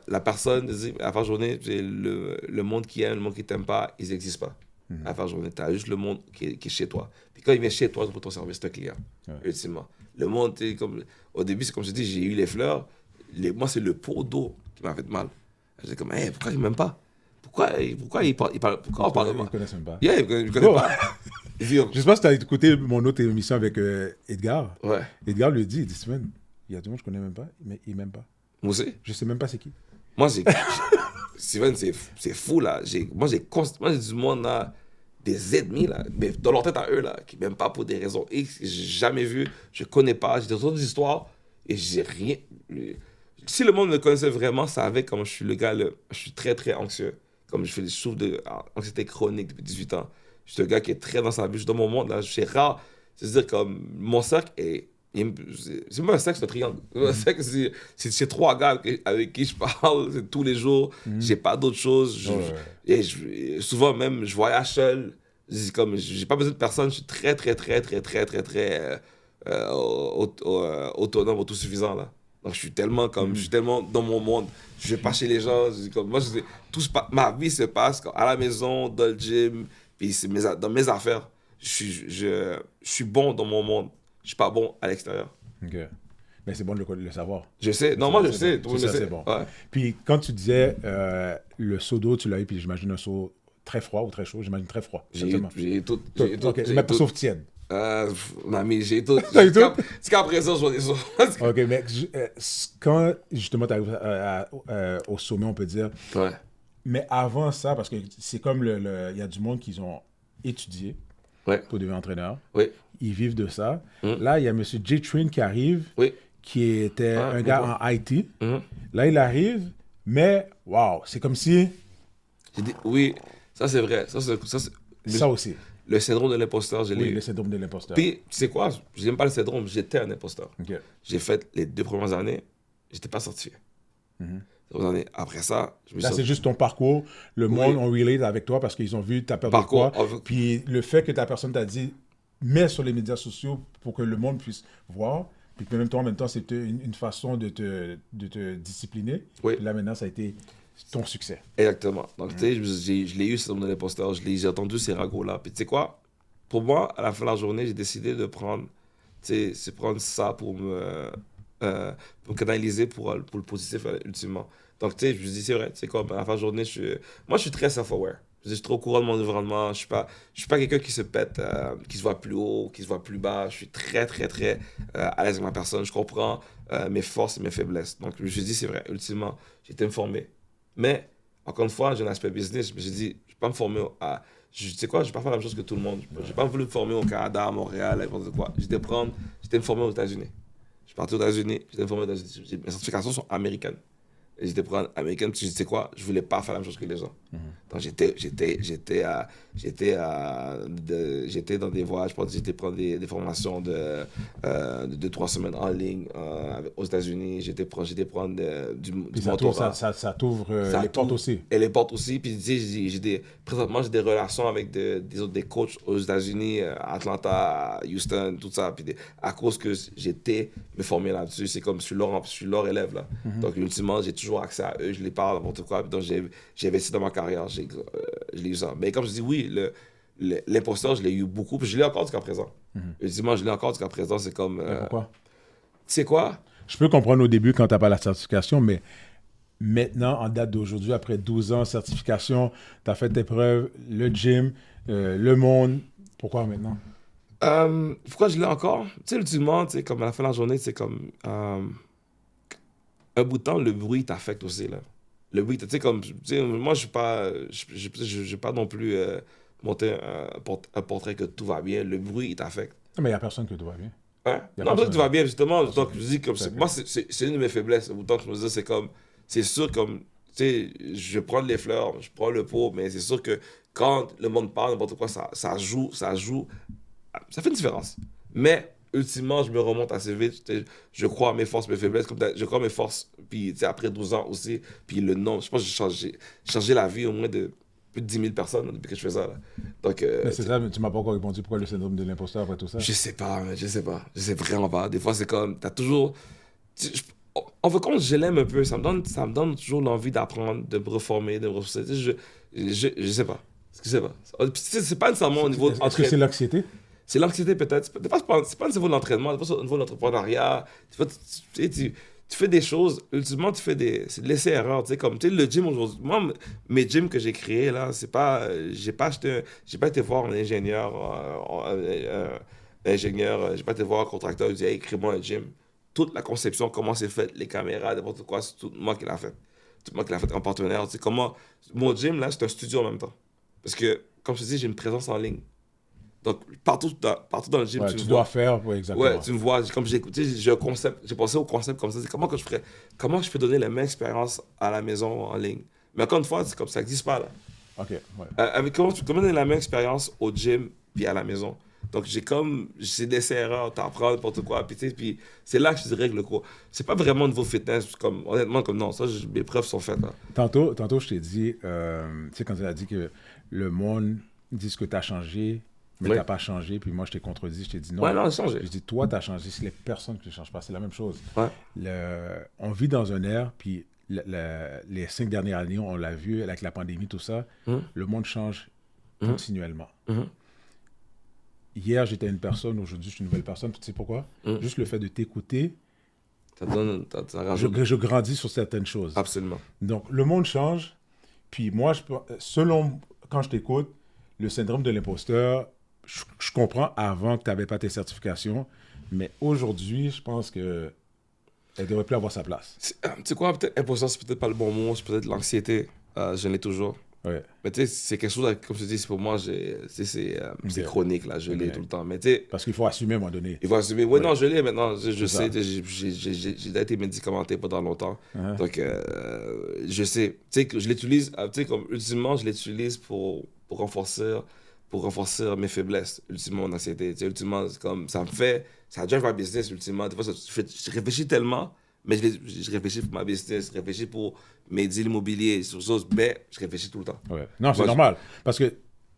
A: la personne, à la fin de journée, le monde qui aime, le monde qui t'aime pas, ils n'existent pas. À la fin de journée, tu as juste le monde qui est chez toi. Puis quand il vient chez toi pour ton service, c'est un client, ultimement. Le monde, au début, c'est comme je dis, j'ai eu les fleurs. Moi, c'est le pot d'eau qui m'a fait mal. J'étais comme, hey, pourquoi il m'aime pas? Pourquoi on parle de moi?
B: Ils ne connaissent même pas.
A: Yeah, ils ne connaissent pas.
B: Je sais pas si tu as écouté mon autre émission avec Edgar.
A: Ouais.
B: Edgar lui dit, Steven, il y a du monde que je connais même pas, mais il m'aime pas.
A: Moi aussi.
B: Je sais même pas c'est qui.
A: Moi, Steven, c'est fou, là. Moi, j'ai du monde, là, des ennemis, là, mais dans leur tête à eux, là, qui m'aiment pas pour des raisons X, que j'ai jamais vu, je connais pas, j'ai d'autres histoires, et j'ai rien... Si le monde me connaissait vraiment, savait comme je suis le gars, je suis très, très anxieux. Comme je souffre d'anxiété chronique depuis 18 ans. Je suis un gars qui est très dans sa vie, je suis dans mon monde, là, je suis rare. C'est-à-dire, comme, mon cercle est... C'est même un cercle, c'est un triangle. Un cercle, c'est 3 gars avec qui je parle tous les jours. J'ai pas d'autre chose. Souvent même, je voyage seul. Comme, j'ai pas besoin de personne. Je suis très autonome, autosuffisant, là. Donc, je suis tellement dans mon monde. Je vais pas chez les gens. Ma vie se passe à la maison, dans le gym, puis dans mes affaires. Je suis bon dans mon monde. Je suis pas bon à l'extérieur.
B: OK. Mais c'est bon de le savoir.
A: Je sais. Non, moi, je sais. Tout le monde le sait.
B: C'est bon.
A: Ouais.
B: Puis quand tu disais le seau d'eau, tu l'as eu, puis j'imagine un seau très froid ou très chaud. J'imagine très froid.
A: J'ai tout.
B: OK, mais pas sauf tiède.
A: Non, mais j'ai tout.
B: T'as eu tout?
A: C'est qu'à présent, je vois des choses.
B: OK, mais quand justement tu arrives au sommet, on peut dire.
A: Ouais.
B: Mais avant ça, parce que c'est comme il y a du monde qui ont étudié pour devenir entraîneur.
A: Oui.
B: Ils vivent de ça. Là, il y a M. J. Train qui arrive, qui était un gars en IT. Là, il arrive, mais waouh, c'est comme si...
A: Oui, ça c'est vrai.
B: Ça aussi.
A: Le syndrome de l'imposteur, je l'ai eu.
B: Oui, le syndrome de l'imposteur.
A: Puis, tu sais quoi, je n'aime pas le syndrome, j'étais un imposteur.
B: Okay.
A: J'ai fait les 2 premières années, je n'étais pas certifié. Après ça, je me suis...
B: Là, c'est juste ton parcours. Le monde on relate avec toi parce qu'ils ont vu ta perte de poids. Puis le fait que ta personne t'a dit, mets sur les médias sociaux pour que le monde puisse voir. Puis que même toi, en même temps, c'était une façon de te discipliner.
A: Oui.
B: Puis là, maintenant, ça a été ton succès.
A: Exactement. Donc, tu sais, je l'ai eu, ce syndrome de l'imposteur. J'ai entendu ces ragots-là. Puis tu sais quoi, pour moi, à la fin de la journée, j'ai décidé de prendre ça pour me canaliser pour le positif, ultimement. Donc, tu sais, je me dis, c'est vrai, c'est comme à la fin de la journée, moi, je suis très self-aware. Je suis trop au courant de mon environnement. Je suis pas quelqu'un qui se pète, qui se voit plus haut, qui se voit plus bas. Je suis très à l'aise avec ma personne. Je comprends mes forces et mes faiblesses. Donc, je me suis dit, c'est vrai, ultimement, j'ai été me former. Mais, encore une fois, j'ai un aspect business. Je me suis dit, je ne vais pas me former tu sais quoi, je ne vais pas faire la même chose que tout le monde. Je n'ai pas voulu me former au Canada, à Montréal, n'importe quoi. J'étais me former aux États-Unis. Je suis parti aux États-Unis, j'étais me former aux États-Unis. Mes certifications sont américaines. Et j'étais prendre américaine parce que tu sais quoi, je voulais pas faire la même chose que les gens. Donc j'étais dans des voyages, j'étais prendre des formations de 2-3 semaines en ligne aux États-Unis. J'étais prendre du mentorat.
B: Ça t'ouvre les portes aussi.
A: Et les portes aussi. Puis tu sais, présentement j'ai des relations avec des coachs aux États-Unis, à Atlanta, à Houston, tout ça. Puis à cause que j'étais me former là-dessus, c'est comme je suis leur élève là. Donc ultimement j'ai toujours accès à eux, je les parle, n'importe quoi. Donc, j'ai investi dans ma carrière, je l'ai eu ça. Mais comme je dis, oui, l'imposteur, je l'ai eu beaucoup, puis je l'ai encore jusqu'à présent. Ultimement, je l'ai encore jusqu'à présent, c'est comme...
B: pourquoi?
A: Tu sais quoi?
B: Je peux comprendre au début quand tu n'as pas la certification, mais maintenant, en date d'aujourd'hui, après 12 ans, certification, tu as fait tes preuves, le gym, le monde. Pourquoi maintenant?
A: Pourquoi je l'ai encore? Tu sais, ultimement, comme à la fin de la journée, c'est comme... un bout de temps, le bruit t'affecte aussi, là. Le bruit, tu sais, comme, tu sais, moi, je vais pas non plus monter un portrait que tout va bien. Le bruit, il t'affecte.
B: Mais il n'y a personne que tout va bien.
A: Hein? Non, peut-être que tout va bien, justement. Donc, je dis, comme, moi, c'est une de mes faiblesses. Autant que je me dis, c'est comme, c'est sûr, comme, tu sais, je prends les fleurs, je prends le pot, mais c'est sûr que quand le monde parle, n'importe quoi, ça joue, ça fait une différence. Mais, ultimement, je me remonte assez vite. Je crois à mes forces, mes faiblesses. Je crois à mes forces. Puis, tu sais, après 12 ans aussi. Puis, le nom, je pense que j'ai changé la vie au moins de plus de 10 000 personnes depuis que je fais ça. Là. Donc,
B: mais c'est ça, mais tu m'as pas encore répondu pourquoi le syndrome de l'imposteur après tout ça.
A: Je sais pas, mais je sais pas. Je sais vraiment pas. Des fois, c'est comme, t'as toujours. En fait, quand je l'aime un peu, ça me donne toujours l'envie d'apprendre, de me reformer, de me reformer. Je sais pas. Je sais pas. C'est pas nécessairement au niveau.
B: Est-ce que c'est l'anxiété?
A: C'est l'anxiété peut-être. Des fois, c'est pas au niveau de l'entraînement, des fois, c'est au niveau de l'entrepreneuriat. Tu fais des choses, ultimement, c'est de l'essai-erreur. Tu sais, comme, tu sais, le gym aujourd'hui, moi, mes gyms que j'ai créés, là, c'est pas, j'ai pas été voir un ingénieur, j'ai pas été voir un contracteur, il dit, hey, crée-moi un gym. Toute la conception, comment c'est fait, les caméras, n'importe quoi, c'est tout moi qui l'a fait. Tout moi qui l'a fait en partenaire. Tu sais, comment, mon gym, là, c'est un studio en même temps. Parce que, comme je te dis, j'ai une présence en ligne. Donc, partout dans le gym,
B: ouais, tu dois faire, ouais, exactement.
A: Ouais, tu me vois, comme j'ai écouté, j'ai pensé au concept comme ça, c'est comment je peux donner la même expérience à la maison en ligne. Mais encore une fois, c'est comme ça n'existe pas là.
B: Ok, ouais.
A: Comment tu peux donner la même expérience au gym puis à la maison. Donc, j'ai des erreurs, t'apprends n'importe quoi, puis c'est là que je dirais que le cours, c'est pas vraiment niveau fitness, comme, honnêtement, comme non, ça, mes preuves sont faites là.
B: Tantôt, je t'ai dit, tu sais, quand tu as dit que le monde dit ce que tu as changé, mais tu n'as pas changé, puis moi je t'ai contredit, je t'ai dit non.
A: Ouais, non, j'ai changé.
B: Je dis, toi, tu as changé, c'est les personnes qui ne changent pas, c'est la même chose.
A: Ouais.
B: On vit dans un ère, puis les 5 dernières années, on l'a vu avec la pandémie, tout ça, le monde change continuellement. Hier, j'étais une personne, aujourd'hui, je suis une nouvelle personne, tu sais pourquoi? Juste le fait de t'écouter, je grandis sur certaines choses.
A: Absolument.
B: Donc, le monde change, puis moi, selon, quand je t'écoute, le syndrome de l'imposteur, je comprends avant que tu n'avais pas tes certifications, mais aujourd'hui, je pense qu'elle ne devrait plus avoir sa place.
A: Tu sais quoi, peut-être imposteur, c'est peut-être pas le bon mot, c'est peut-être l'anxiété. Je l'ai toujours.
B: Ouais.
A: Mais tu sais, c'est quelque chose, comme je te dis, pour moi, c'est chronique, là, je l'ai tout le temps. Mais tu sais.
B: Parce qu'il faut assumer à un moment donné.
A: Il faut assumer. Oui, non, je l'ai maintenant. Je sais, j'ai été médicamenté pendant longtemps. Donc, je sais. Tu sais, je l'utilise, tu sais, comme ultimement, je l'utilise pour renforcer mes faiblesses, ultimement, mon anxiété. Tu sais, ultimement, c'est comme, ça drive ma business, ultimement. Des fois, je réfléchis tellement, mais je réfléchis pour ma business, je réfléchis pour mes deals immobiliers, sur choses, mais je réfléchis tout le temps.
B: Ouais. Non, c'est normal, parce que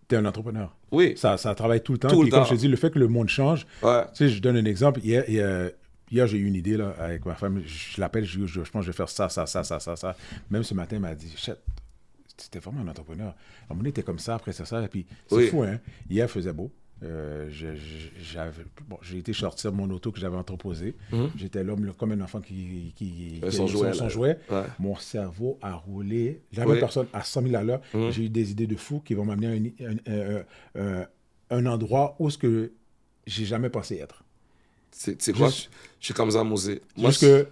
B: tu es un entrepreneur.
A: Oui.
B: Ça travaille tout le temps. Puis comme je te dis, le fait que le monde change, tu sais, je donne un exemple. Hier, j'ai eu une idée là, avec ma femme, je l'appelle, je pense que je vais faire ça. Même ce matin, elle m'a dit, c'était vraiment un entrepreneur. À un moment donné, t'es comme ça, après ça. Et puis, c'est fou, hein. Hier, il faisait beau. J'ai été sortir mon auto que j'avais entreposé. J'étais l'homme comme un enfant qui
A: son jouet.
B: Ouais. Mon cerveau a roulé. J'avais personne à 100 000 à l'heure. J'ai eu des idées de fou qui vont m'amener à un endroit où ce que j'ai jamais pensé être.
A: C'est quoi? Je suis comme ça, Mosé.
B: Juste que,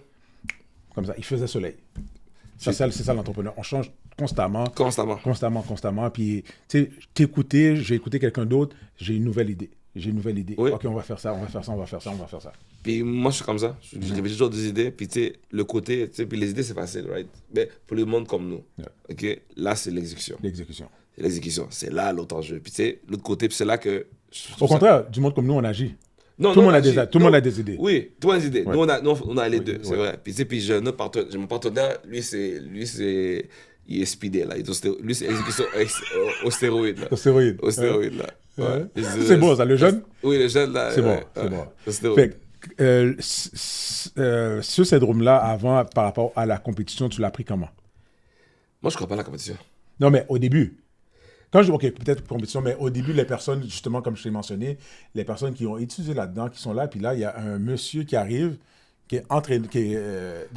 B: comme ça, il faisait soleil. C'est ça l'entrepreneur. On change constamment. Puis, tu sais, t'écouter, j'ai écouté quelqu'un d'autre, j'ai une nouvelle idée.
A: Oui.
B: OK, on va faire ça.
A: Puis moi, je suis comme ça. Je réfléchis toujours des idées. Puis, tu sais, le côté, tu sais, puis les idées, c'est facile, right? Mais pour le monde comme nous, OK, là, c'est l'exécution. C'est l'exécution. C'est là l'autre enjeu. Puis, tu sais, l'autre côté, puis c'est là que...
B: Au contraire, du monde comme nous, on agit. Tout le monde a des idées.
A: Oui, tout le monde a des idées. Ouais. Nous, on a les deux, c'est vrai. Puis, tu sais, puis j'ai mon partenaire, lui, il est speedé, là. Lui, c'est exécution au stéroïde, là. Au stéroïde, là. Ouais.
B: C'est bon, ça, le jeune?
A: Oui, le jeune, là.
B: C'est bon. Fait ce syndrome-là, avant, par rapport à la compétition, tu l'as pris comment?
A: Moi, je crois pas à la compétition.
B: Non, mais au début. OK, peut-être compétition, mais au début, les personnes, justement, comme je t'ai mentionné, les personnes qui ont étudié là-dedans, qui sont là, puis là, il y a un monsieur qui arrive, qui est dans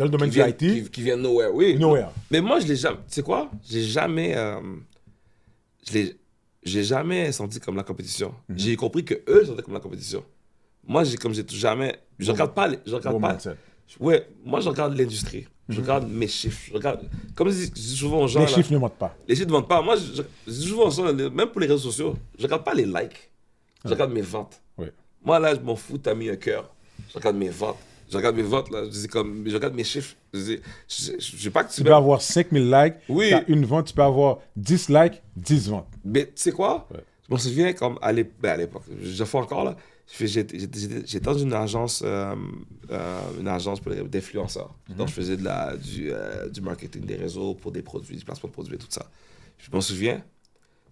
B: le domaine du IT.
A: Qui vient de nowhere, oui.
B: Nowhere.
A: Mais moi, je l'ai jamais... Tu sais quoi? J'ai jamais senti comme la compétition. J'ai compris que eux sentaient comme la compétition. Moi, je regarde pas Ouais, moi, je regarde l'industrie. Je regarde mes chiffres. Je regarde... Comme je dis souvent aux gens...
B: Les
A: là,
B: chiffres ne mentent pas.
A: les chiffres ne vendent pas. Moi, je dis souvent aux gens, même pour les réseaux sociaux, je regarde pas les likes. Je regarde mes ventes.
B: Oui.
A: Moi, là, je m'en fous, t'as mis un cœur. Je regarde mes ventes. Je regarde mes ventes, là. Je regarde mes chiffres. Je sais pas que
B: Tu peux avoir 5000 likes,
A: Oui.
B: tu as une vente, tu peux avoir 10 likes, 10 ventes.
A: Mais tu sais quoi?
B: Ouais.
A: Je m'en souviens comme à l'époque, je fais encore là. J'étais dans une agence pour d'influenceurs. Donc je faisais du marketing des réseaux pour des produits, du placement de produits et tout ça. Je m'en souviens,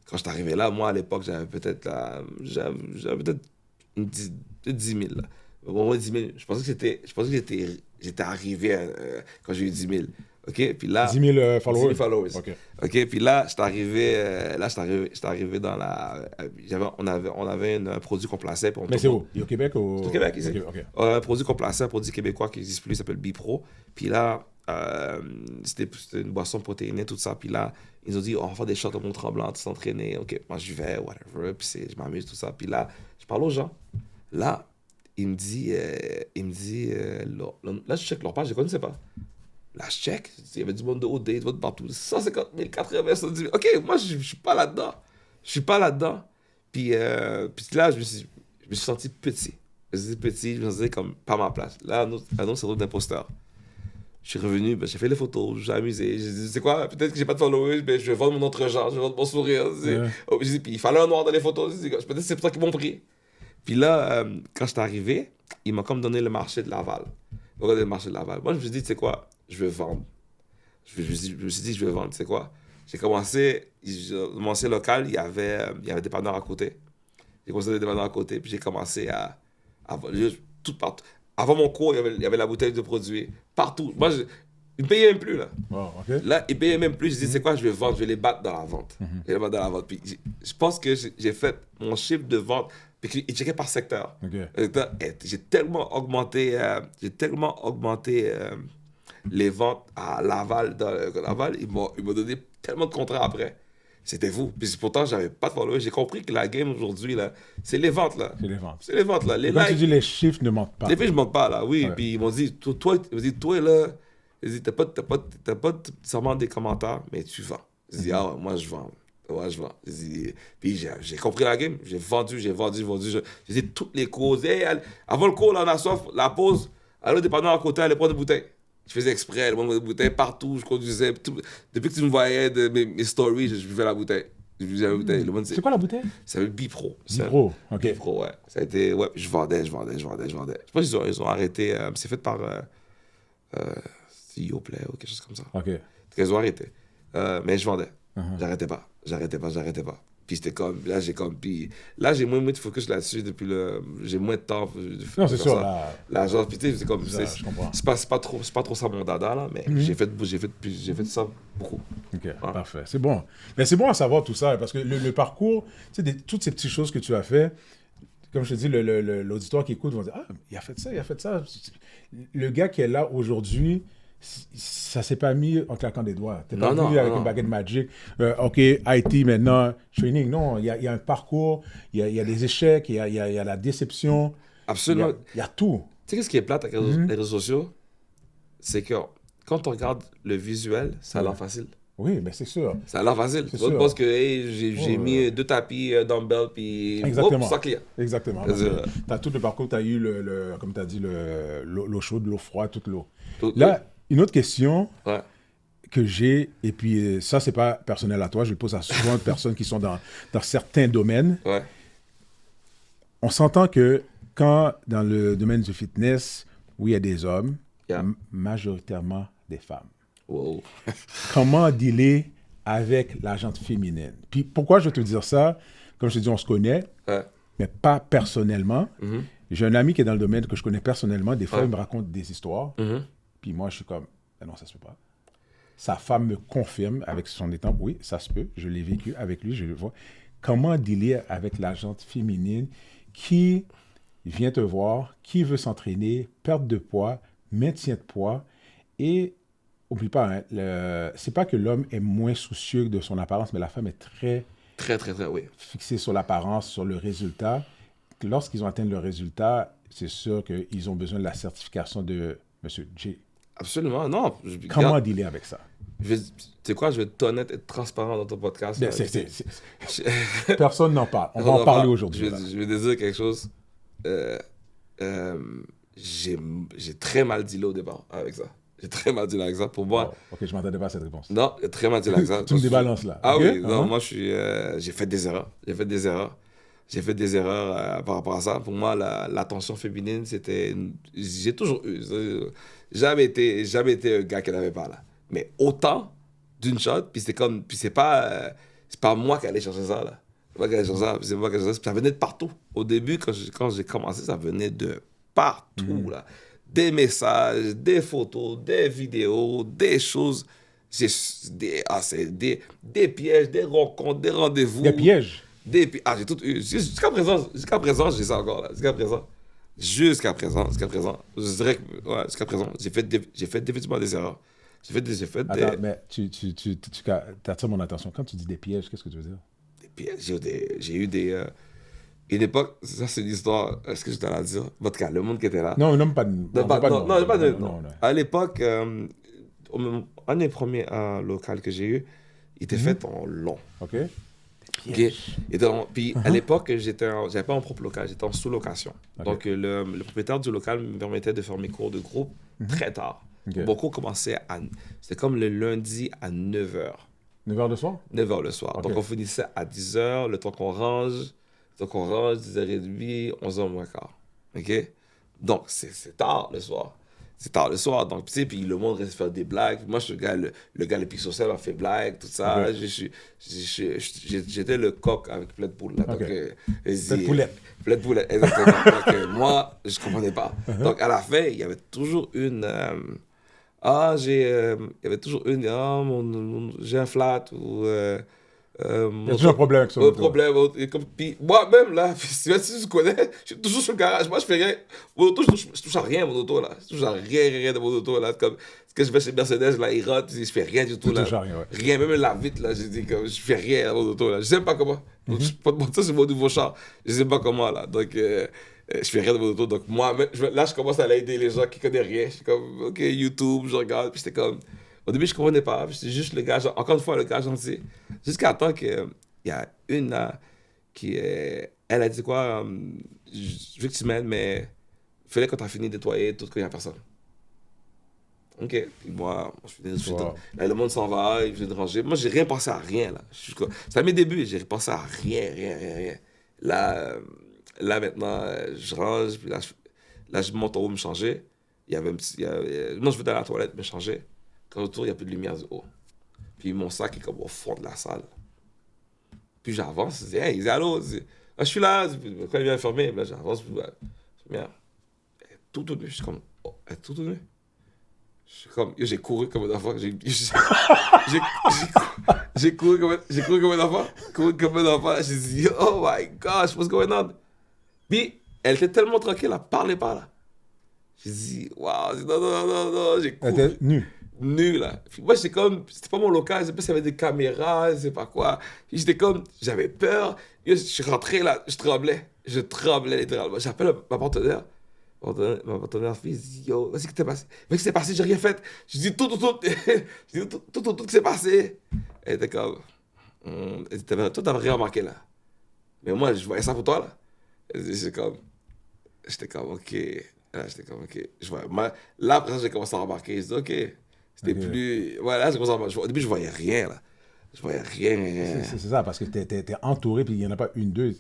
A: quand je suis arrivé là, moi à l'époque, j'avais peut-être peut-être 10 000. Là. Au moins 10 000. Je pensais que j'étais arrivé quand j'ai eu 10 000. OK? Puis là,
B: 10 000 followers.
A: 10 000 followers.
B: OK.
A: OK, puis là, j'étais arrivé dans la... On avait un produit qu'on plaçait. Puis
B: Mais c'est où? Il est au Québec ou...
A: C'est au Québec, ici.
B: OK.
A: Un produit qu'on plaçait, un produit québécois qui n'existe plus, il s'appelle Bipro. Puis là, c'était une boisson protéinée, tout ça. Puis là, ils ont dit, on va faire des shots au Mont-Tremblant, tu s'entraîner. OK, moi, j'y vais, whatever. Puis je m'amuse, tout ça. Puis là, je parle aux gens. Là, il me dit, là, je check leur page, je ne connaissais pas. Là, je check, il y avait du monde de haut date, de partout, 150 000, 80 000, 110 000. OK, moi, je ne suis pas là-dedans. Je suis pas là-dedans. Puis là, je me suis senti petit. Je me sentais comme pas ma place. Là, un autre cerveau d'imposteur. Je suis revenu, j'ai fait les photos, j'ai amusé. J'ai dit, c'est quoi, peut-être que j'ai pas de followers, mais je vais vendre mon autre genre, je vais vendre mon sourire. Puis il fallait un noir dans les photos. Peut-être que c'est pour ça qu'ils m'ont pris. Puis là, quand je suis arrivé, ils m'ont comme donné le marché de Laval. Regardez le marché de Laval. Moi, je me suis dit, tu sais quoi, je vais vendre. Je me suis dit, je vais vendre, tu sais quoi. J'ai commencé, dans mon ancien local, il y avait des dépanneurs à côté. J'ai commencé des dépanneurs à côté, puis j'ai commencé à vendre tout partout. Avant mon cours, il y avait la bouteille de produits. Partout. Moi, ils ne payaient même plus, là.
B: Oh, OK.
A: Là, ils ne payaient même plus. Je dis, c'est quoi, je vais vendre, je vais les battre dans la vente. Je vais les battre dans la vente. Puis je pense que j'ai fait mon chiffre de vente, puis ils checkaient par secteur.
B: OK.
A: J'ai tellement augmenté, les ventes à Laval. Dans Laval, ils m'ont donné tellement de contrats après. C'était vous. Puis pourtant, j'avais pas de followers. J'ai compris que la game aujourd'hui, là, c'est les ventes, là.
B: C'est les ventes.
A: C'est les ventes, là. Les
B: Quand
A: likes.
B: tu dis les chiffres ne mentent pas.
A: Les filles, je monte pas, là, oui.
B: Ouais.
A: Puis ils m'ont dit, toi, là, ils disent, t'as pas seulement des commentaires, mais tu vends. Je dis, ah ouais, moi, je vends. Ouais, je vends. Puis j'ai compris la game. J'ai vendu. J'ai dit toutes les causes. Hey, avant le cours, là, on a soif, la pause, allez au dépanneur à côté, allez prendre des bouteilles. Je faisais exprès, allez prendre des bouteilles partout, je conduisais. Depuis que tu me voyais de mes stories, je buvais la bouteille. Je buvais la bouteille.
B: C'est quoi la bouteille?
A: Ça s'appelle Bipro.
B: Bipro, OK.
A: Bipro, ouais. Ça a été, ouais, je vendais. Je pense qu'ils ont arrêté. C'est fait par CEO Play ou quelque chose comme ça.
B: OK.
A: Ils ont arrêté. Mais je vendais. J'arrêtais pas. Puis c'était comme, puis là, j'ai moins de focus là-dessus j'ai moins de temps.
B: Non, c'est sûr,
A: là. Genre, puis tu sais, c'est comme,
B: je comprends.
A: c'est pas trop ça mon dada, là, mais j'ai fait ça beaucoup.
B: OK, parfait. C'est bon. Mais c'est bon à savoir tout ça, parce que le parcours, tu sais, toutes ces petites choses que tu as fait, comme je te dis, l'auditoire qui écoute va dire, ah, il a fait ça. Le gars qui est là aujourd'hui, ça s'est pas mis en claquant des doigts. T'es pas venu avec une baguette magique. OK, IT maintenant, training. Non, il y a un parcours, il y a des échecs, il y a la déception.
A: Absolument.
B: Il y a tout.
A: Tu sais, qu'est-ce qui est plate avec les réseaux sociaux? C'est que quand on regarde le visuel, ça a l'air facile.
B: Oui, mais c'est sûr.
A: Ça a l'air facile. Tu penses que hey, j'ai mis 2 tapis, dumbbell, puis ça client.
B: Exactement. Tu as tout le parcours, tu as eu, comme tu as dit, l'eau chaude, l'eau froide, toute l'eau. Là, une autre question que j'ai, et puis ça, c'est pas personnel à toi, je le pose à souvent de personnes qui sont dans certains domaines.
A: Ouais.
B: On s'entend que quand, dans le domaine du fitness, où il y a des hommes, majoritairement des femmes.
A: Wow.
B: Comment dealer avec la gente féminine? Puis pourquoi je veux te dire ça? Comme je te dis, on se connaît, mais pas personnellement. J'ai un ami qui est dans le domaine que je connais personnellement. Des fois, il me raconte des histoires. Puis moi, je suis comme, non, ça se peut pas. Sa femme me confirme avec son état, oui, ça se peut. Je l'ai vécu avec lui, je le vois. Comment dealer avec la gente féminine qui vient te voir, qui veut s'entraîner, perte de poids, maintien de poids. Et, oublie pas, hein, c'est pas que l'homme est moins soucieux de son apparence, mais la femme est très
A: oui.
B: fixée sur l'apparence, sur le résultat. Lorsqu'ils ont atteint le résultat, c'est sûr qu'ils ont besoin de la certification de Monsieur J.
A: Absolument, non.
B: Comment dealer avec ça?
A: Tu sais quoi, je vais être honnête et transparent dans ton podcast.
B: Personne n'en parle. On va en parler aujourd'hui.
A: Je vais te dire quelque chose. J'ai très mal dealé au départ avec ça. J'ai très mal dealé avec ça. Pour moi...
B: Oh, ok, je ne m'attendais pas à cette réponse.
A: Non, j'ai très mal dealé avec ça.
B: Tu me débalances là.
A: Ah
B: okay?
A: oui, non, moi, j'ai fait des erreurs. J'ai fait des erreurs par rapport à ça. Pour moi, l'attention féminine, c'était... J'ai toujours eu. Jamais été un gars qui n'avait pas là. Mais autant d'une shot, puis c'est pas moi qui allais chercher ça là. C'est pas moi qui allais chercher ça, c'est moi qui allais chercher ça. Ça venait de partout. Au début, quand j'ai commencé, ça venait de partout là. Des messages, des photos, des vidéos, des choses. Des pièges, des rencontres, des rendez-vous.
B: Des pièges?
A: J'ai tout eu. Jusqu'à présent, j'ai ça encore là. Jusqu'à présent. Je dirais que, ouais, jusqu'à présent, j'ai fait définitivement des erreurs.
B: Attends, mais tu attires mon attention. Quand tu dis des pièges, qu'est-ce que tu veux dire?
A: Des pièges. J'ai eu des... Une époque, ça c'est une histoire, est-ce que je dois la dire? Votre cas, le monde qui était là.
B: Non, pas de...
A: Non. À l'époque, un des premiers locaux que j'ai eu, il était fait en long.
B: OK.
A: Puis à l'époque, j'avais pas un propre local, j'étais en sous-location. Okay. Donc le propriétaire du local me permettait de faire mes cours de groupe très tard. Okay. Mon cours commençait c'était comme le lundi à 9h.
B: 9h le soir?
A: 9h le soir. Okay. Donc on finissait à 10h, le temps qu'on range, 10h30, 11h moins quart. OK? Donc c'est tard le soir. Donc, tu sais, puis le monde reste faire des blagues. Moi, je suis le gars le plus social, m'a fait blague, tout ça. Okay. J'étais le coq avec plein de poules. Là.
B: Okay.
A: Donc, plein de poulettes, exactement. Donc, moi, je comprenais pas. Donc, à la fin, il y avait toujours une... j'ai un flat ou...
B: il y a toujours un problème avec ça.
A: Un problème. Puis moi-même, là, si tu connais, je suis toujours sur le garage. Moi, je fais rien. Mon auto, je touche à rien, mon auto, là. Je touche à rien de mon auto, là. Comme ce que je fais chez Mercedes, là, il rate, je fais rien du tout, là. Rien, même la vitre, là, je dis comme, je fais rien à mon auto, là. Je sais pas comment. Ça, c'est mon nouveau char. Je sais pas comment, là. Donc, je fais rien de mon auto. Donc, moi, là, je commence à aider les gens qui connaissent rien. Je suis comme, OK, YouTube, je regarde. Puis j'étais comme... Au début, je ne comprenais pas. J'étais juste le gars, encore une fois, le gars gentil. Jusqu'à temps qu'il y a une qui... elle a dit quoi? Je veux que tu m'aides, mais il fallait quand tu as fini de nettoyer tout, qu'il n'y a personne. OK. Puis moi, là, le monde s'en va, il vient de ranger. Moi, j'ai rien pensé à rien, là. C'est à mes débuts, j'ai pensé à rien. Là, maintenant, je range, puis là, je monte en haut me changer. Il y avait un petit... Non, je vais dans la toilette me changer. Quand autour, il n'y a plus de lumière du haut. Puis mon sac est comme au fond de la salle. Puis j'avance, je dis, hey, il dit, allô, je suis là. Quand il vient fermer, là, j'avance, je dis, elle est tout nue. Je suis comme, oh, elle est tout nue. J'ai couru comme un enfant. J'ai couru comme un enfant. J'ai dit, oh my gosh, what's going on? Puis elle était tellement tranquille, elle parlait pas là. J'ai dit, waouh, non, j'ai couru.
B: Elle était nue.
A: Nu là. Puis moi c'était pas mon local, je sais pas s'il y avait des caméras, je sais pas quoi. J'avais peur. Je suis rentré là, je tremblais littéralement. J'appelle ma partenaire. Ma partenaire fille, je dis yo, vas-y, qu'est-ce qui s'est passé, j'ai rien fait. Je dis tout qui s'est passé. Elle était comme, toi t'as rien remarqué là. Mais moi je voyais ça pour toi là. J'étais comme ok. Je vois. Là après ça j'ai commencé à remarquer, je dis ok. C'était plus... Voilà, au début, je voyais rien, là. Je voyais rien.
B: C'est ça, parce que t'es entouré, puis il n'y en a pas une, deux.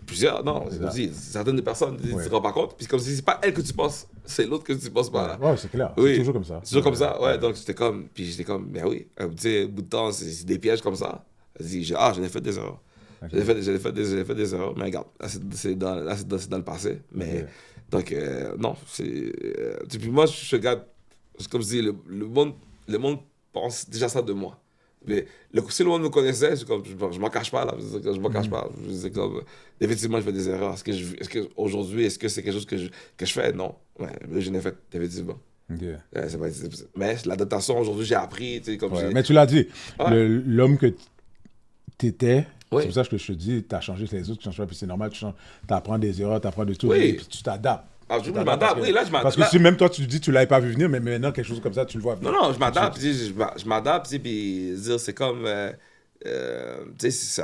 A: Plusieurs, non. Certaines personnes ne se rendent pas compte. Puis comme si c'est pas elle que tu penses, c'est l'autre que tu penses pas, là.
B: Ouais, c'est clair.
A: Oui.
B: C'est toujours comme ça.
A: C'est toujours comme ça, ouais. Donc, j'étais comme... mais oui. Tu sais, au bout de temps, c'est des pièges comme ça. J'en ai fait des erreurs. Okay. J'ai fait des erreurs. Mais regarde, là, c'est dans le passé. Mais, donc, non. Puis moi, je regarde... C'est comme si le monde pense déjà ça de moi. Mais si le monde me connaissait, je m'en cache pas là. Je m'en cache pas. Effectivement, je fais des erreurs. Aujourd'hui, est-ce que c'est quelque chose que je fais? Non. Ouais, je l'ai fait, effectivement.
B: Okay.
A: Mais l'adaptation, aujourd'hui, j'ai appris.
B: Mais tu l'as dit, l'homme que tu étais,
A: oui.
B: C'est pour ça que je te dis, tu as changé les autres, tu changes pas, puis c'est normal, tu apprends des erreurs, tu apprends de tout,
A: oui.
B: et puis tu t'adaptes.
A: Ah, je m'adapte, oui, là, je m'adapte.
B: Parce que si même toi, tu dis que tu l'avais pas vu venir, mais maintenant, quelque chose comme ça, tu le vois venir.
A: Non, je m'adapte, je m'adapte, puis dire, c'est comme, tu sais,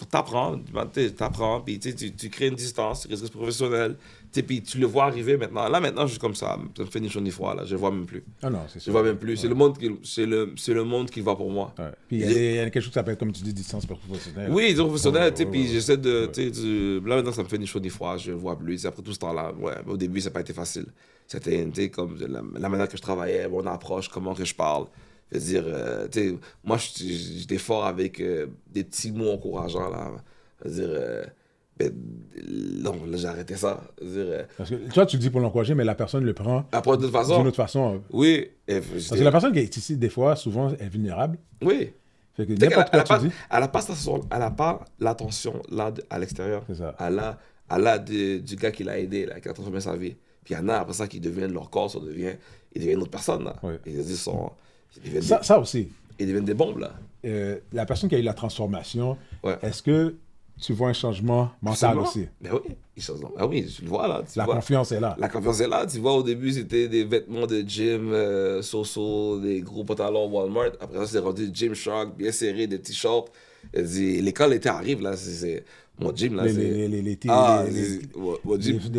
A: t'apprends, puis tu crées une distance, tu restes professionnel, puis tu le vois arriver maintenant. Là, maintenant, je suis comme ça me fait ni chaud ni froid, là, je le vois même plus.
B: Ah non, c'est sûr.
A: Je le vois même plus, c'est le monde qui va pour moi.
B: Ouais. Puis il y a quelque chose qui s'appelle, comme tu dis, distance professionnelle.
A: Oui, disons professionnel, puis j'essaie de, là, maintenant, ça me fait ni chaud ni froid, je le vois plus, après tout ce temps-là, ouais, au début, ça n'a pas été facile. C'était, comme, la manière que je travaillais, mon approche, comment que je parle. Je veux dire, tu sais, moi, j'étais fort avec des petits mots encourageants, là. Je veux dire, non, là, j'ai arrêté ça. Je veux dire,
B: parce que toi, tu le dis pour l'encourager, mais la personne le prend
A: après, d'une autre
B: façon.
A: Oui.
B: Parce que la personne qui est ici, des fois, souvent, est vulnérable.
A: Oui.
B: Fait que n'importe quoi tu dis.
A: Elle n'a pas l'attention là, à l'extérieur.
B: C'est ça.
A: Elle a du gars qui l'a aidé, là, qui a transformé sa vie. Puis il y en a, après ça, qui deviennent leur corps, ils deviennent une autre personne, là.
B: Oui.
A: Ça
B: aussi.
A: Ils deviennent des bombes, là.
B: La personne qui a eu la transformation,
A: ouais.
B: Est-ce que tu vois un changement mental aussi?
A: Ben oui, oui, tu le vois, là.
B: Confiance est là.
A: La confiance est là. Tu vois, au début, c'était des vêtements de gym, so-so, des gros pantalons Walmart. Après ça, c'est rendu Gymshark, bien serré, des t-shirts. L'école était arrive, là. C'est mon gym, là.
B: Les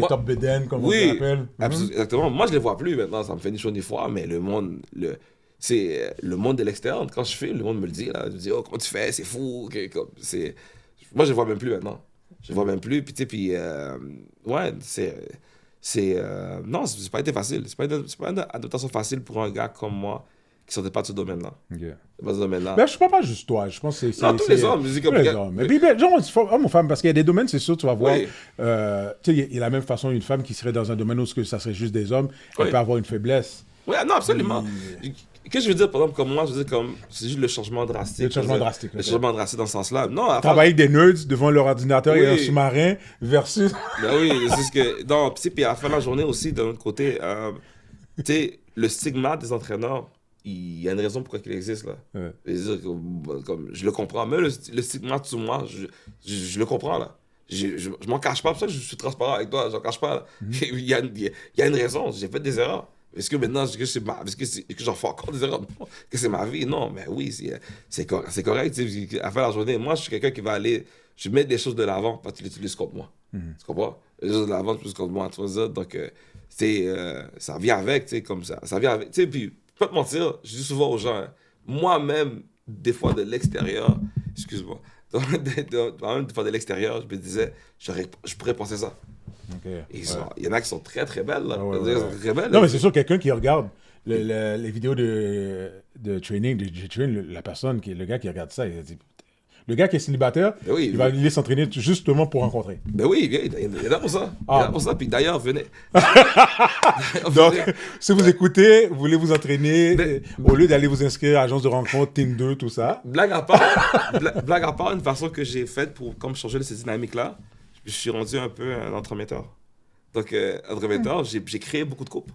B: top beden, comme on l'appelle.
A: Exactement. Moi, je les vois plus maintenant. Ça me fait ni chaud ni froid, mais le monde de l'extérieur. Quand je fais, le monde me le dit, là. Je me dis, oh, comment tu fais? C'est fou. Moi, je les vois même plus maintenant. Je les vois même plus. Puis, tu sais, ouais, non, c'est pas été facile. C'est pas une adaptation facile pour un gars comme moi qui sortait pas de ce domaine-là.
B: Okay.
A: Pas de ce domaine-là.
B: Mais je parle pas juste toi. Je pense que c'est...
A: Non, tous les hommes.
B: Tous les hommes. Mais puis, genre, homme ou femme, parce qu'il y a des domaines, c'est sûr, tu vas voir...
A: Oui.
B: Tu sais, il y a de la même façon, une femme qui serait dans un domaine où ça serait juste des hommes, elle peut avoir une faiblesse.
A: Oui, non, absolument. Qu'est-ce que je veux dire, par exemple, comme moi, je veux dire, comme, c'est juste le changement drastique.
B: Le changement drastique.
A: Le changement drastique dans ce sens-là. Non,
B: travailler avec des nerds devant leur ordinateur et un sous-marin versus...
A: Ben oui, c'est ce que... Non, puis à la fin de la journée aussi, d'un autre côté, tu sais, le stigmate des entraîneurs, il y a une raison pourquoi il existe, là. Ouais. Je veux dire, comme, je le comprends. Même le stigmate sur moi, je le comprends, là. Je m'en cache pas, pour ça que je suis transparent avec toi, j'en cache pas, là. Il y a une raison, j'ai fait des erreurs. Est-ce que maintenant, est-ce que j'en fais encore des erreurs? Que c'est ma vie? Non, mais oui, c'est correct. À la fin de la journée, moi, je suis quelqu'un qui va aller... Je mets des choses de l'avant, pas tu l'utilises contre moi. Tu comprends? Les choses de l'avant, tu l'utilises contre moi. Tu vois, donc, ça vient avec, tu sais, comme ça. Ça vient avec. Tu sais, puis, pas te mentir, je dis souvent aux gens, hein, moi-même, des fois de l'extérieur, excuse-moi, moi-même, des fois de l'extérieur, je me disais, je pourrais penser ça.
B: Okay.
A: Il y en a qui sont très très belles, là.
B: Très belles, non, mais c'est sûr, quelqu'un qui regarde les vidéos de training, la personne, le gars qui regarde ça, il dit, le gars qui est célibataire, il va aller s'entraîner justement pour rencontrer.
A: Ben oui, il est là pour ça. Il est là pour ça, puis d'ailleurs, venez.
B: Donc, si vous écoutez, vous voulez vous entraîner, au lieu d'aller vous inscrire à l'agence de rencontre, Tinder, tout ça.
A: Blague à part, une façon que j'ai faite pour comme changer cette dynamique-là, je suis rendu un peu un entremetteur. Donc, entremetteur, j'ai créé beaucoup de couples.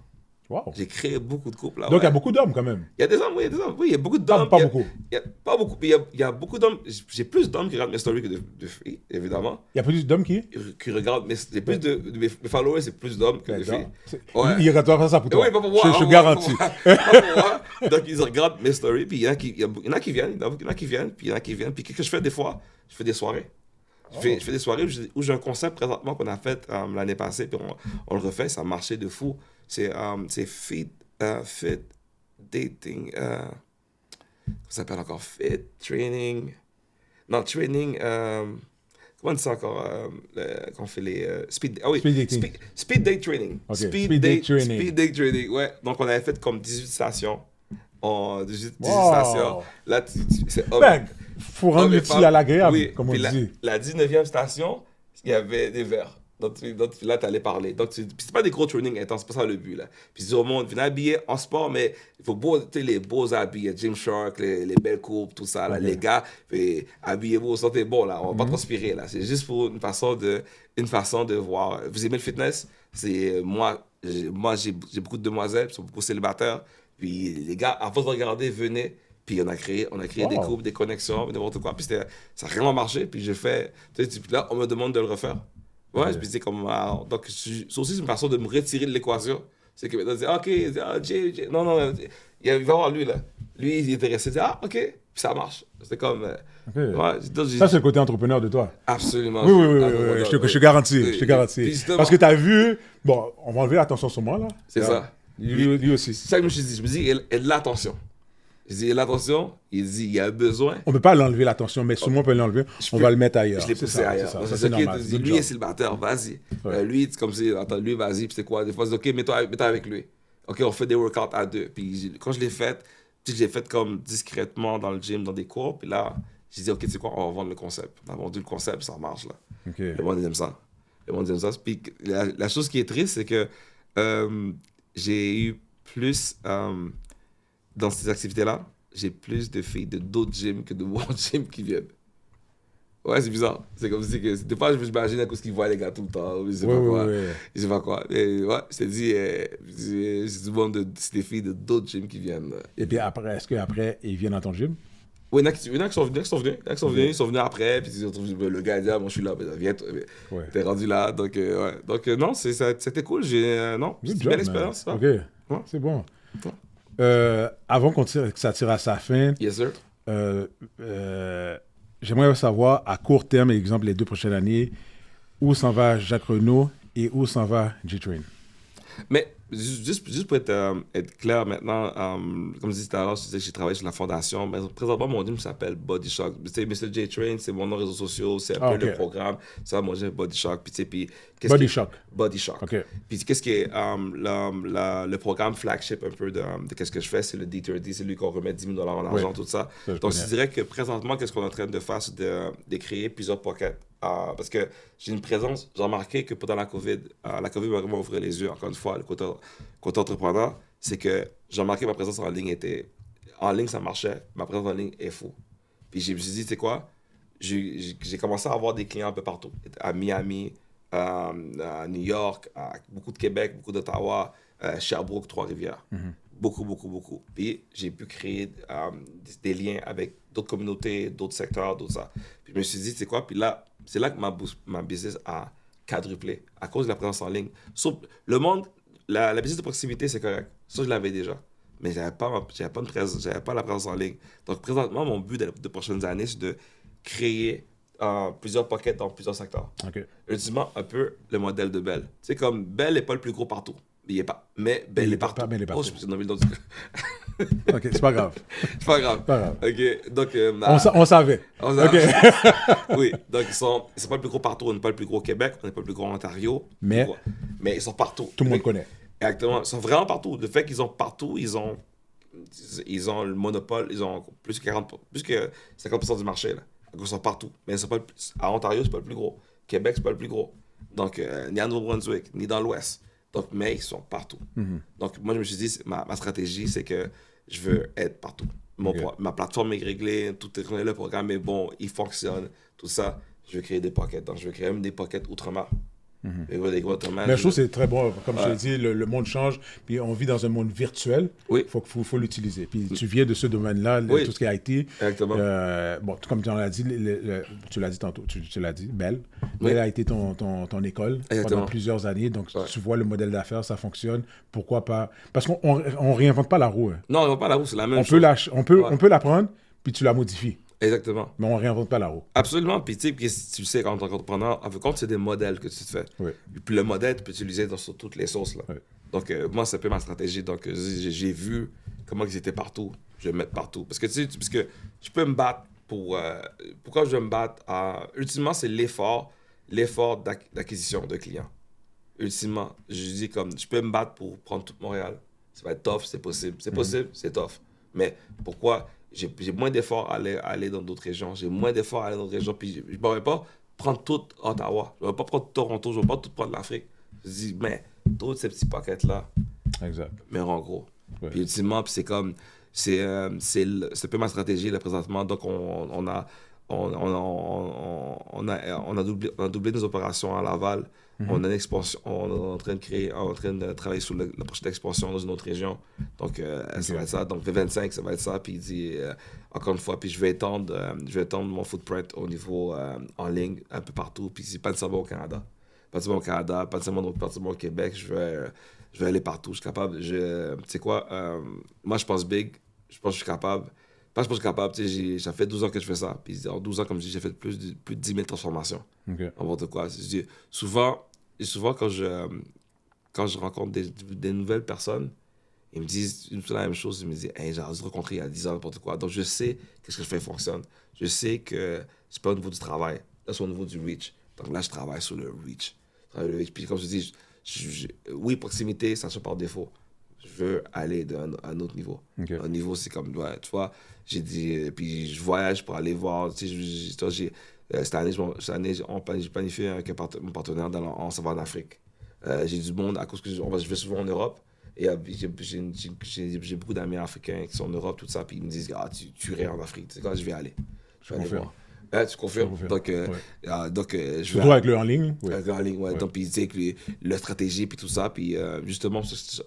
B: Wow.
A: J'ai créé beaucoup de couples. Là,
B: donc, il y a beaucoup d'hommes quand même.
A: Il y a des hommes, oui, il y a beaucoup d'hommes.
B: Pas beaucoup.
A: Pas beaucoup. Il y a beaucoup d'hommes. J'ai plus d'hommes qui regardent mes stories que de filles, évidemment.
B: Il y a plus d'hommes qui
A: regardent mes plus mes followers, c'est plus d'hommes que de filles.
B: Ouais. Ils regardent ça pour toi.
A: Oui, pas pour moi.
B: Je garantis.
A: Pas pour moi. Donc, ils regardent mes stories, puis il y en a qui viennent, puis qu'est-ce que je fais des fois? Je fais des soirées. Je fais des soirées où j'ai un concept présentement qu'on a fait l'année passée, puis on le refait, ça a marché de fou. C'est fit dating, ça s'appelle encore fit training. Non, training, comment on dit ça encore quand on fait les speed dating. Speed date training.
B: Okay.
A: Speed date training, ouais. Donc on avait fait comme 18 stations. 18 stations. Là, c'est
B: faut rendre l'utile à l'agréable, comme on dit.
A: La 19e station, il y avait des verres. Donc là, tu allais parler. Donc, c'est pas des gros trainings intenses, c'est pas ça le but, là. Puis je dis au monde, venez habiller en sport, mais il faut les beaux habits, Gymshark, les belles coupes, tout ça, là. Les gars, habillez-vous, sentez bon, là. On va pas transpirer, là. C'est juste pour une façon de voir. Vous aimez le fitness? C'est moi, j'ai beaucoup de demoiselles, qui sont beaucoup célibataires. Puis les gars, à force de regarder, venez. Puis on a créé des groupes, des connexions, n'importe quoi. Puis ça a vraiment marché. Puis j'ai fait... Là, on me demande de le refaire. Ouais, puis c'est comme. Donc, c'est aussi une façon de me retirer de l'équation. C'est que maintenant, OK, Jay, non, il va voir lui, là. Lui, il est intéressé. OK, puis ça marche. C'est comme. Ouais,
B: ça, c'est le côté entrepreneur de toi.
A: Absolument.
B: Oui, je te garantis. Je te garantis. Parce que tu as vu. Bon, on va enlever l'attention sur moi, là.
A: C'est ça.
B: Lui aussi.
A: C'est ça que je me dis, il y a de l'attention. Je dis, l'attention, il dit, il y a besoin.
B: On ne peut pas l'enlever l'attention, mais tout le monde peut l'enlever. On va le mettre ailleurs.
A: Je l'ai poussé ailleurs.
B: C'est normal.
A: Lui est célibataire, vas-y. Lui, c'est comme si, attends, lui, vas-y, puis c'est quoi? Des fois, c'est OK, mets-toi avec lui. OK, on fait des workouts à deux. Puis quand je l'ai fait, comme discrètement dans le gym, dans des cours. Puis là, j'ai dit, OK, tu sais quoi, on va vendre le concept. On a vendu le concept, ça marche, là. Le monde aime ça. Puis la chose qui est triste, c'est que j'ai eu plus, dans ces activités-là, j'ai plus de filles de d'autres gyms que de mon gym qui viennent. Ouais, c'est bizarre. C'est comme si que des fois je m'imagine à cause qu'ils voient les gars tout le temps. Je sais pas quoi. Je sais pas quoi. Mais ouais, je t'ai dit, c'est du monde c'est des filles de d'autres gyms qui viennent.
B: Et puis après, est-ce qu'après, ils viennent dans ton gym?
A: Oui, il y en a qui sont venus. Ils sont venus après, puis ils ont trouvé le gars dit, moi je suis là, viens, t'es rendu là. Donc, non, c'était cool. Non, c'est une belle expérience.
B: Ok, c'est bon. Avant que ça tire à sa fin,
A: yes, sir.
B: J'aimerais savoir, à court terme, exemple les 2 prochaines années, où s'en va Jacques Renaud et où s'en va J-Train.
A: Mais juste pour être clair maintenant, comme je disais tout à l'heure, je disais que j'ai travaillé sur la fondation, mais présentement, mon gym s'appelle Body Shock. Tu sais, Mr. J-Train, c'est mon nom réseaux sociaux, c'est un peu le programme. Ça, mon gym Body Shock. Puis,
B: Body Shock.
A: Body Shock.
B: Okay.
A: Puis qu'est-ce qui est le programme flagship un peu de qu'est-ce que je fais, c'est le D30, c'est lui qu'on remet 10 000 $ en argent, tout ça. Donc, je dirais que présentement, qu'est-ce qu'on est en train de faire, c'est de créer plusieurs pockets. Parce que j'ai une présence, j'ai remarqué que pendant la COVID m'a vraiment ouvert les yeux, encore une fois, le côté entrepreneur, c'est que j'ai remarqué que ma présence en ligne ça marchait, ma présence en ligne est fou. Puis je me suis dit, tu sais quoi, j'ai commencé à avoir des clients un peu partout, à Miami, à New York, à beaucoup de Québec, beaucoup d'Ottawa, Sherbrooke, Trois-Rivières. Beaucoup. Puis j'ai pu créer des liens avec d'autres communautés, d'autres secteurs, d'autres ça. Puis je me suis dit, tu sais quoi, puis là, c'est là que ma business a quadruplé à cause de la présence en ligne. Sauf le monde, la business de proximité, c'est correct. Ça, je l'avais déjà. Mais j'avais pas la présence en ligne. Donc présentement, mon but des prochaines années, c'est de créer plusieurs pockets dans plusieurs secteurs. Ultimement, un peu le modèle de Bell. Tu sais, comme Bell n'est pas le plus gros partout. Il est pas. Mais Bell est partout. Oh, je me suis nommé le nom du...
B: OK, c'est pas grave.
A: C'est pas grave. OK, donc...
B: on savait. OK.
A: Oui, donc ils sont pas le plus gros partout. On n'est pas le plus gros au Québec, on n'est pas le plus gros en Ontario. Mais ils sont partout.
B: Tout le monde connaît.
A: Exactement. Ils sont vraiment partout. Le fait qu'ils sont partout, ils ont le monopole. Ils ont plus que 50% du marché. Là. Ils sont partout. Mais ils sont pas à Ontario, c'est pas le plus gros. Québec, c'est pas le plus gros. Donc, ni à Nouveau-Brunswick, ni dans l'Ouest. Donc, mais ils sont partout. Donc, moi, je me suis dit, ma stratégie, c'est que je veux être partout. Ma plateforme est réglée, tout est réglé, le programme est bon, il fonctionne, tout ça. Je veux créer des pockets. Donc, je veux créer même des pockets outre-mer.
B: Mais je trouve que c'est très bon. Comme je l'ai dit, le monde change. Puis on vit dans un monde virtuel. Il faut l'utiliser. Puis tu viens de ce domaine-là, tout ce qui a été.
A: Exactement.
B: Bon, comme tu l'as dit, tu l'as dit tantôt, tu l'as dit, Bell. Bell a été ton école pendant plusieurs années. Donc tu vois le modèle d'affaires, ça fonctionne. Pourquoi pas? Parce qu'on ne réinvente pas la roue.
A: Non, on ne réinvente pas la roue, c'est la même chose.
B: On peut la prendre, puis tu la modifies.
A: Exactement.
B: Mais on ne réinvente pas la roue.
A: Absolument. Puis tu sais, quand tu es entrepreneur, en fait, c'est des modèles que tu te fais. Et puis le modèle, tu peux l'utiliser sur toutes les sauces. Là. Donc, moi, c'est un peu ma stratégie. Donc, j'ai vu comment ils étaient partout. Je vais me mettre partout. Parce que, parce que je peux me battre pour... pourquoi je vais me battre? Ultimement, c'est l'effort d'acquisition de clients. Ultimement, je dis comme, je peux me battre pour prendre tout Montréal. Ça va être tough, c'est possible. C'est possible, c'est tough. Mais pourquoi... J'ai moins d'efforts à aller dans d'autres régions. J'ai moins d'efforts à aller dans d'autres régions. Puis je ne vais pas prendre tout Ottawa. Je ne vais pas prendre Toronto. Je ne vais pas tout prendre l'Afrique. Je dis, mais tous ces petits paquets-là,
B: exact.
A: Mais en gros. Puis ultimement, puis c'est comme... C'est un peu ma stratégie là, présentement. Donc, on a doublé nos opérations à Laval. On a une expansion, on est en train de travailler sur la prochaine expansion dans une autre région. Donc, ça va être ça. Donc, V25, ça va être ça. Puis, il dit, encore une fois, puis je vais étendre mon footprint au niveau en ligne, un peu partout. Puis, c'est pas nécessairement au Canada. pas seulement au Canada, pas seulement au Québec, je vais aller partout, je suis capable. Tu sais quoi, moi je pense big, je pense que je suis capable. Pas je pense que je suis capable, tu sais, ça fait 12 ans que je fais ça, puis en 12 ans, comme je dis, j'ai fait plus de 10 000 transformations. N'importe quoi. Souvent, quand je rencontre des nouvelles personnes, ils me disent la même chose, ils me disent, hey, j'ai rencontré il y a 10 ans, n'importe quoi. Donc je sais que ce que je fais fonctionne. Je sais que c'est pas au niveau du travail, là c'est au niveau du reach. Donc là, je travaille sur le reach. Puis comme je dis, oui, proximité, ça se fait par défaut. Je veux aller à un autre niveau. Un niveau, c'est comme, ouais, tu vois, j'ai dit, puis je voyage pour aller voir, tu sais, cette année, j'ai planifié avec mon partenaire, on s'en va en Afrique. J'ai du monde, à cause que je vais souvent en Europe, et j'ai beaucoup d'amis africains qui sont en Europe, tout ça, puis ils me disent, ah, tu irais en Afrique, tu sais quoi, je vais aller. Je vais aller voir. Tu confirmes. Donc, je
B: surtout avec le en ligne.
A: Avec le en ligne, ouais. Donc, puis, tu sais, la stratégie, puis tout ça. Puis, justement,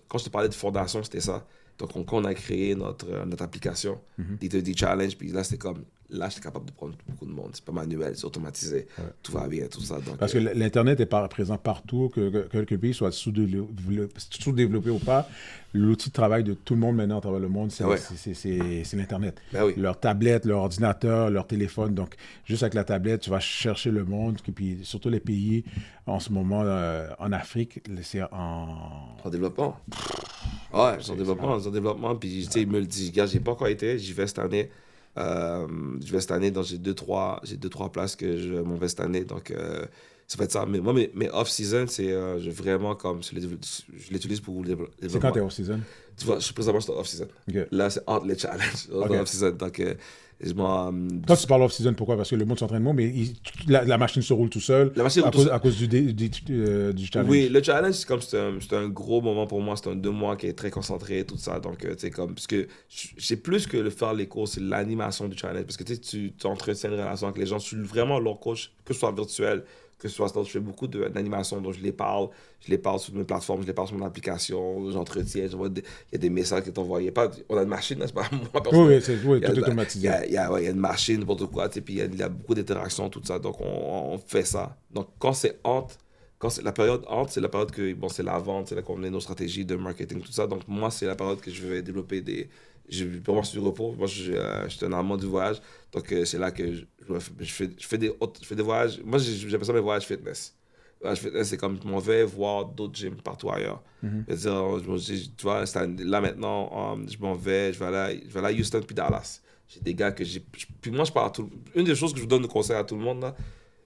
A: quand je te parlais de fondation, c'était ça. Donc, quand on a créé notre application, D2D Challenge, puis là, c'était comme, là, j'étais capable de prendre beaucoup de monde. C'est pas manuel, c'est automatisé. Tout va bien, tout ça. Donc,
B: parce que l'Internet est présent partout, que le pays soit sous-développé ou pas. L'outil de travail de tout le monde maintenant à travers le monde, c'est l'Internet. Leur tablette, leur ordinateur, leur téléphone. Donc, juste avec la tablette, tu vas chercher le monde. Et puis, surtout les pays, en ce moment, en Afrique, c'est
A: en développement. Ouais, c'est en développement. Puis, tu sais, il me le dit, gars, j'ai pas encore été, j'y vais cette année. Donc j'ai deux, trois places que je m'en vais cette année. Donc, ça fait ça. Mais moi, mes off-season, c'est vraiment comme, je l'utilise pour le développement.
B: C'est quand t'es off-season?
A: Tu vois, présentement, je suis off-season. Là, c'est entre les challenges. Off-season. Donc,
B: quand tu parles off-season, pourquoi? Parce que le monde s'entraîne moins, mais la machine se roule tout seul à cause du challenge.
A: Oui, le challenge, c'est un gros moment pour moi. C'est un 2 mois qui est très concentré, tout ça. Donc, tu sais, comme, parce que c'est plus que le faire les cours, c'est l'animation du challenge. Parce que tu entretiens une relation avec les gens. Je suis vraiment leur coach, que ce soit virtuel, que ce soit, je fais beaucoup d'animation, donc je les parle sur mes plateformes, je les parle sur mon application, j'entretiens, il y a des messages qui sont envoyés. On a une machine, c'est pas moi personnellement.
B: Oui, tout automatisé.
A: Il y a une machine, n'importe quoi, puis il y a beaucoup d'interactions, tout ça, donc on fait ça. Donc quand c'est la période entre, c'est la période que, bon, c'est la vente, c'est là qu'on a nos stratégies de marketing, tout ça, donc moi, c'est la période que je vais développer pour moi, c'est du repos. Moi, je suis un amant du voyage. Donc, c'est là que je fais des voyages. Moi, j'appelle ça mes voyages fitness. Voyage fitness, c'est comme je m'en vais voir d'autres gyms partout ailleurs. Tu vois, là maintenant, je vais aller à Houston puis Dallas. J'ai des gars que j'ai. Puis moi, je parle à tout le monde. Une des choses que je donne de conseil à tout le monde, là,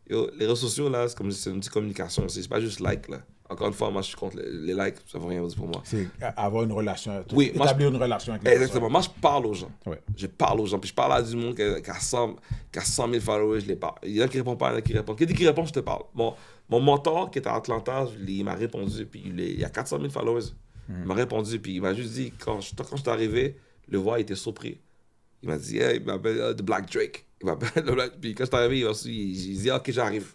A: les réseaux sociaux, là, c'est comme c'est une petite communication. C'est pas juste like, là. Encore une fois, moi, je suis contre les likes, ça ne veut rien dire pour moi.
B: C'est avoir une relation,
A: oui,
B: établir une relation avec les gens.
A: Exactement. Moi, je parle aux gens. Je parle aux gens. Puis je parle à du monde qui a 100 000 followers, je les parle. Il y en a qui répondent pas, il y en a qui répondent. Qui dit qu'il répond, je te parle. Mon mentor qui était à Atlanta, il m'a répondu, puis il y a 400 000 followers. Il m'a répondu, puis il m'a juste dit, quand je suis arrivé, le voix était surpris. Il m'a dit, hey, il m'appelle The Black Drake. Il m'appelle The Black. Puis quand je suis arrivé, il dit, ok, j'arrive.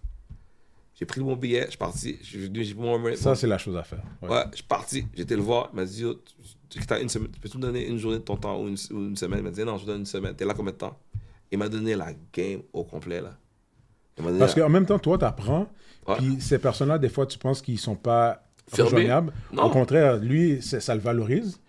A: J'ai pris mon billet, je suis parti. Je suis venu, j'ai pris mon...
B: Ça, c'est la chose à faire.
A: Ouais, je suis parti. J'étais le voir. Il m'a dit, t'as une semaine. Peux-tu me donner une journée de ton temps ou une semaine? Il m'a dit, non, je te donne une semaine. T'es là combien de temps? Il m'a donné la game au complet, là.
B: Parce qu'en même temps, toi, t'apprends. Puis ces personnes-là, des fois, tu penses qu'ils sont pas rejoignables. Au contraire, lui, ça le valorise.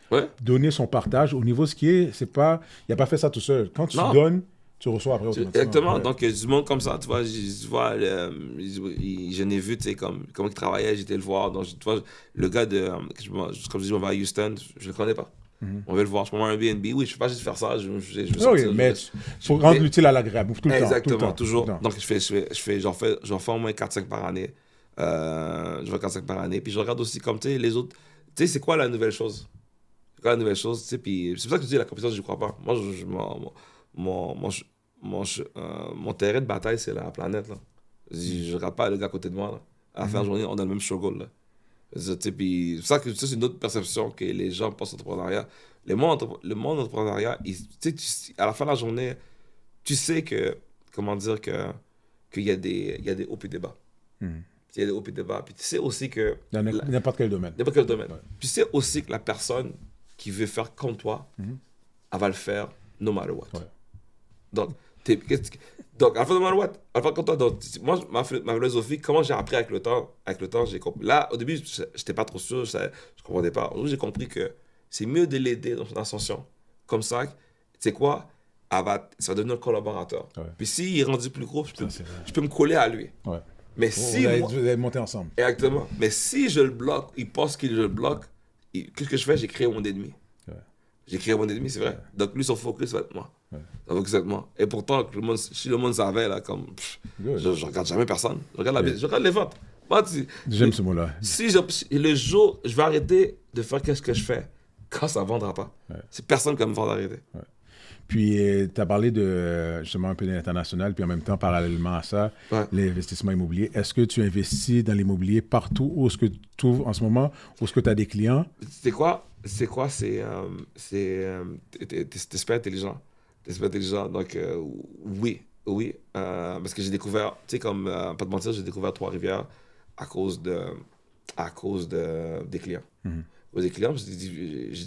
B: Donner son partage. Au niveau ce qui est, c'est pas... Il n'a pas fait ça tout seul. Quand tu donnes, tu reçois après automatiquement.
A: Exactement. Donc, du monde comme ça, tu vois, je n'ai vu, tu sais, comment il travaillait, j'étais le voir. Donc, tu vois, le gars comme je dis, on va à Houston, je le connais pas. On va le voir. Je prends un Airbnb. Oui, je ne fais pas juste faire ça.
B: Oui, mais il faut rendre l'utile à l'agréable. Tout le temps.
A: Exactement, toujours. Donc, j'en fais au moins 4-5 par année. Je fais 4-5 par année. Puis, je regarde aussi comme, tu sais, les autres. Tu sais, c'est quoi la nouvelle chose? C'est quoi la nouvelle chose? Tu sais, puis c'est pour ça que je dis la compétition, je ne crois pas. Moi, mon terrain de bataille, c'est la planète. Là. Je ne regarde pas le gars à côté de moi. Là. À la fin de la journée, on a le même struggle. Là. Puis, c'est ça que c'est une autre perception que les gens pensent à l'entrepreneuriat. Le monde entrepreneuriat, à la fin de la journée, tu sais que, comment dire, qu'il y a des hauts et des bas. Il y a des hauts et des bas. Puis tu sais aussi que...
B: Dans n'importe quel domaine.
A: N'importe quel domaine. Ouais. Puis tu sais aussi que la personne qui veut faire comme toi, elle va le faire no matter what. Ouais. Donc, Donc, Alpha no matter what. Alpha comme toi. Donc, moi, ma philosophie, comment j'ai appris avec le temps, j'ai compris. Là, au début, je n'étais pas trop sûr, je ne comprenais pas. Aujourd'hui, j'ai compris que c'est mieux de l'aider dans son ascension. Comme ça, tu sais quoi, ça va devenir un collaborateur. Ouais. Puis s'il est rendu plus gros, je peux me coller à lui. Ouais. Mais si
B: vous allez monter ensemble.
A: Exactement. Mais si je le bloque, il pense que je le bloque, qu'est-ce que je fais? J'ai créé mon ennemi. Ouais. J'ai créé mon ennemi, c'est vrai. Ouais. Donc lui, son focus va être moi. Ouais. Donc exactement. Et pourtant, si le monde savait, là, comme, je regarde jamais personne. Je regarde les ventes. Moi,
B: j'aime ce mot-là.
A: Le jour, je vais arrêter de faire ce que je fais quand ça ne vendra pas. Ouais. C'est personne qui va me faire arrêter. Ouais.
B: Puis, tu as parlé de, justement, un peu de l'international, puis en même temps, parallèlement à ça, l'investissement immobilier. Est-ce que tu investis dans l'immobilier partout où est-ce que tu trouves en ce moment, où est-ce que tu as des clients?
A: C'est quoi? T'es super intelligent. T'es super intelligent. Donc, oui. Parce que j'ai découvert, tu sais, comme, pas de mentir, j'ai découvert Trois-Rivières à cause des clients. Mm-hmm. Des clients, j'ai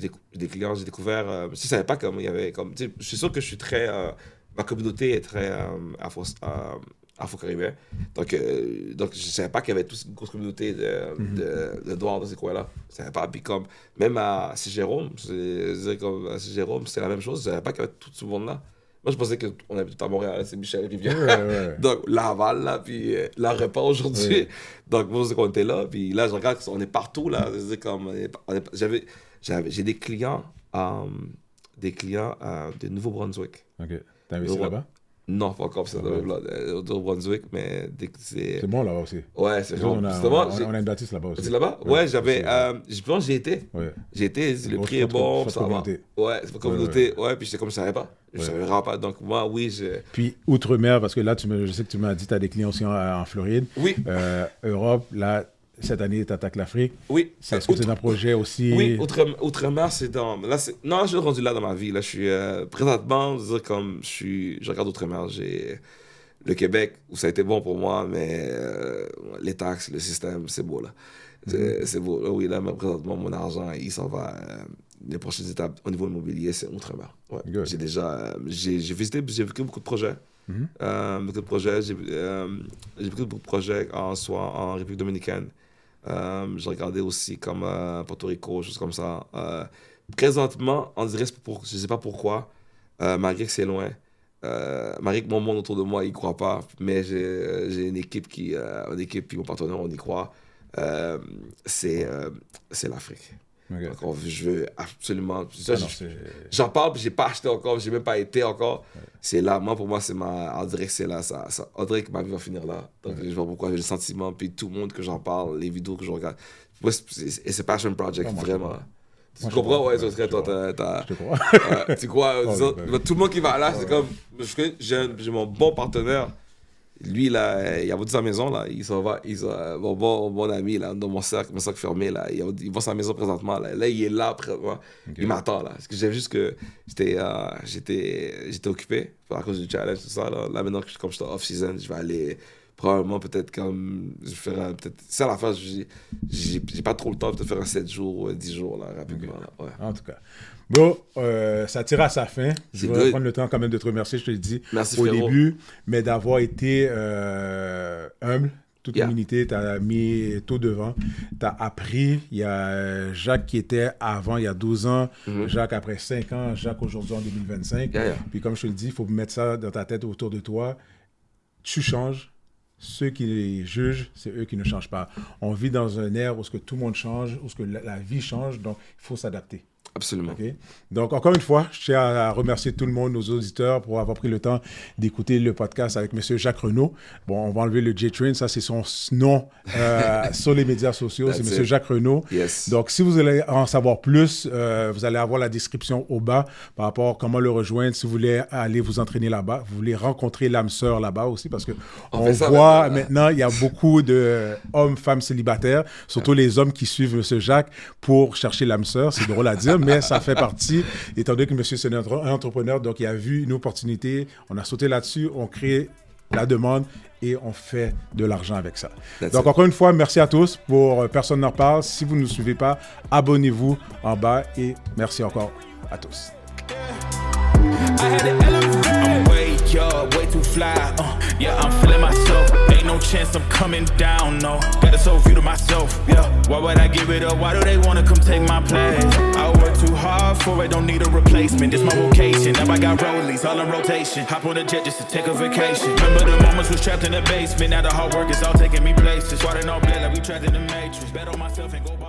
A: découvert, je ne savais pas comment il y avait, comme, je suis sûr que je suis très, ma communauté est très afro-caribéenne, donc je ne savais pas qu'il y avait toute une grosse communauté de Noirs dans ces coins-là, je ne savais pas, puis comme, même à Saint-Jérôme, c'est la même chose, je ne savais pas qu'il y avait tout ce monde-là. Moi, je pensais qu'on avait tout à Montréal, là, c'est Michel Rivière. Ouais. Donc, Laval, là, puis la Repas aujourd'hui. Ouais. Donc, moi, je sais qu'on était là. Puis là, je regarde, on est partout, là. Comme, j'ai des clients de Nouveau-Brunswick.
B: OK. T'as investi là-bas?
A: Non, pas encore ça, au Nouveau-Brunswick, mais
B: c'est bon là-bas aussi.
A: Ouais, c'est bon.
B: On a une bâtisse là-bas aussi.
A: C'est là-bas? Ouais, j'avais. Je pense que j'y étais. Ouais. J'y étais, le prix est bon, ça va. Ouais, c'est pas communauté. Ouais, puis j'étais comme je savais pas. Je savais vraiment pas. Donc, moi, oui,
B: Puis, outre-mer, parce que là, je sais que tu m'as dit que tu as des clients aussi en Floride.
A: Oui.
B: Europe, là. Cette année, tu attaques l'Afrique.
A: Oui.
B: Est-ce que c'est un projet aussi?
A: Oui, outre-mer, c'est dans... Là, non, je suis rendu là dans ma vie. Là, je suis... présentement, je veux dire, comme je regarde outre-mer. J'ai le Québec, où ça a été bon pour moi, mais les taxes, le système, c'est beau, là. C'est beau. Oui, là, mais présentement, mon argent, il s'en va... les prochaines étapes au niveau immobilier, c'est outre-mer. Ouais. J'ai déjà... j'ai visité, j'ai vécu beaucoup de projets. Beaucoup de projets. J'ai vécu beaucoup de projets en République dominicaine. J'ai regardé aussi comme Porto Rico, choses comme ça. Présentement, on dirait, je ne sais pas pourquoi, malgré que c'est loin, malgré que mon monde autour de moi, il ne croit pas, mais j'ai une équipe puis mon partenaire, on y croit. C'est l'Afrique. Okay. Donc, je veux absolument... J'en parle, puis je n'ai pas acheté encore, je n'ai même pas été encore. Ouais. C'est là, moi, pour moi, on dirait que c'est là. On dirait que ma vie va finir là. Donc, je vois pourquoi j'ai le sentiment, puis tout le monde que j'en parle, les vidéos que je regarde. C'est Passion Project, vraiment. Tu comprends? Ouais, ça serait toi.
B: Je te crois.
A: Tu crois? Tout le monde qui va là, c'est comme... J'ai mon bon partenaire. Lui, là, il a vendu sa maison, là, il s'en va, mon bon ami, là, dans mon cercle fermé, là, il vend sa maison présentement, là, il est là, après moi, il m'attend, là, parce que j'ai juste que j'étais occupé, à cause du challenge, tout ça, là, maintenant, comme je suis off-season, je vais aller, probablement, peut-être, comme, je vais faire, peut-être, c'est à la fin, j'ai pas trop le temps, peut-être faire un 7 jours, 10 jours, là, rapidement, là, ouais.
B: En tout cas. Bon, ça tire à sa fin. Je vais prendre le temps quand même de te remercier, je te le dis au début, mais d'avoir été humble, toute l'humilité, tu as mis tout devant. Tu as appris. Il y a Jacques qui était avant, il y a 12 ans, Jacques après 5 ans, Jacques aujourd'hui en 2025. Puis comme je te le dis, il faut mettre ça dans ta tête autour de toi. Tu changes. Ceux qui les jugent, c'est eux qui ne changent pas. On vit dans un ère où tout le monde change, où la vie change, donc il faut s'adapter.
A: Absolument.
B: Okay? Donc, encore une fois, je tiens à remercier tout le monde, nos auditeurs, pour avoir pris le temps d'écouter le podcast avec M. Jacques Renaud. Bon, on va enlever le J-Train, ça c'est son nom sur les médias sociaux, c'est M. Jacques Renaud.
A: Yes.
B: Donc, si vous voulez en savoir plus, vous allez avoir la description au bas par rapport à comment le rejoindre. Si vous voulez aller vous entraîner là-bas, vous voulez rencontrer l'âme sœur là-bas aussi, parce que on voit maintenant, il y a beaucoup d'hommes, femmes célibataires, surtout les hommes qui suivent M. Jacques pour chercher l'âme sœur. C'est drôle à dire, mais ça fait partie, étant donné que monsieur c'est un entrepreneur, donc il a vu une opportunité, on a sauté là-dessus, on crée la demande et on fait de l'argent avec ça. Donc encore une fois, merci à tous pour Personne n'en parle. Si vous ne nous suivez pas, abonnez-vous en bas et merci encore à tous.
C: fly. Yeah, I'm feeling myself. Ain't no chance I'm coming down, no. Got a soul view to myself, yeah. Why would I give it up? Why do they wanna come take my place? I work too hard for it, don't need a replacement. This my vocation. Now I got rollies all in rotation. Hop on a jet just to take a vacation. Remember the moments was trapped in the basement. Now the hard work is all taking me places. Water no blood like we trapped in the matrix. Bet on myself and go.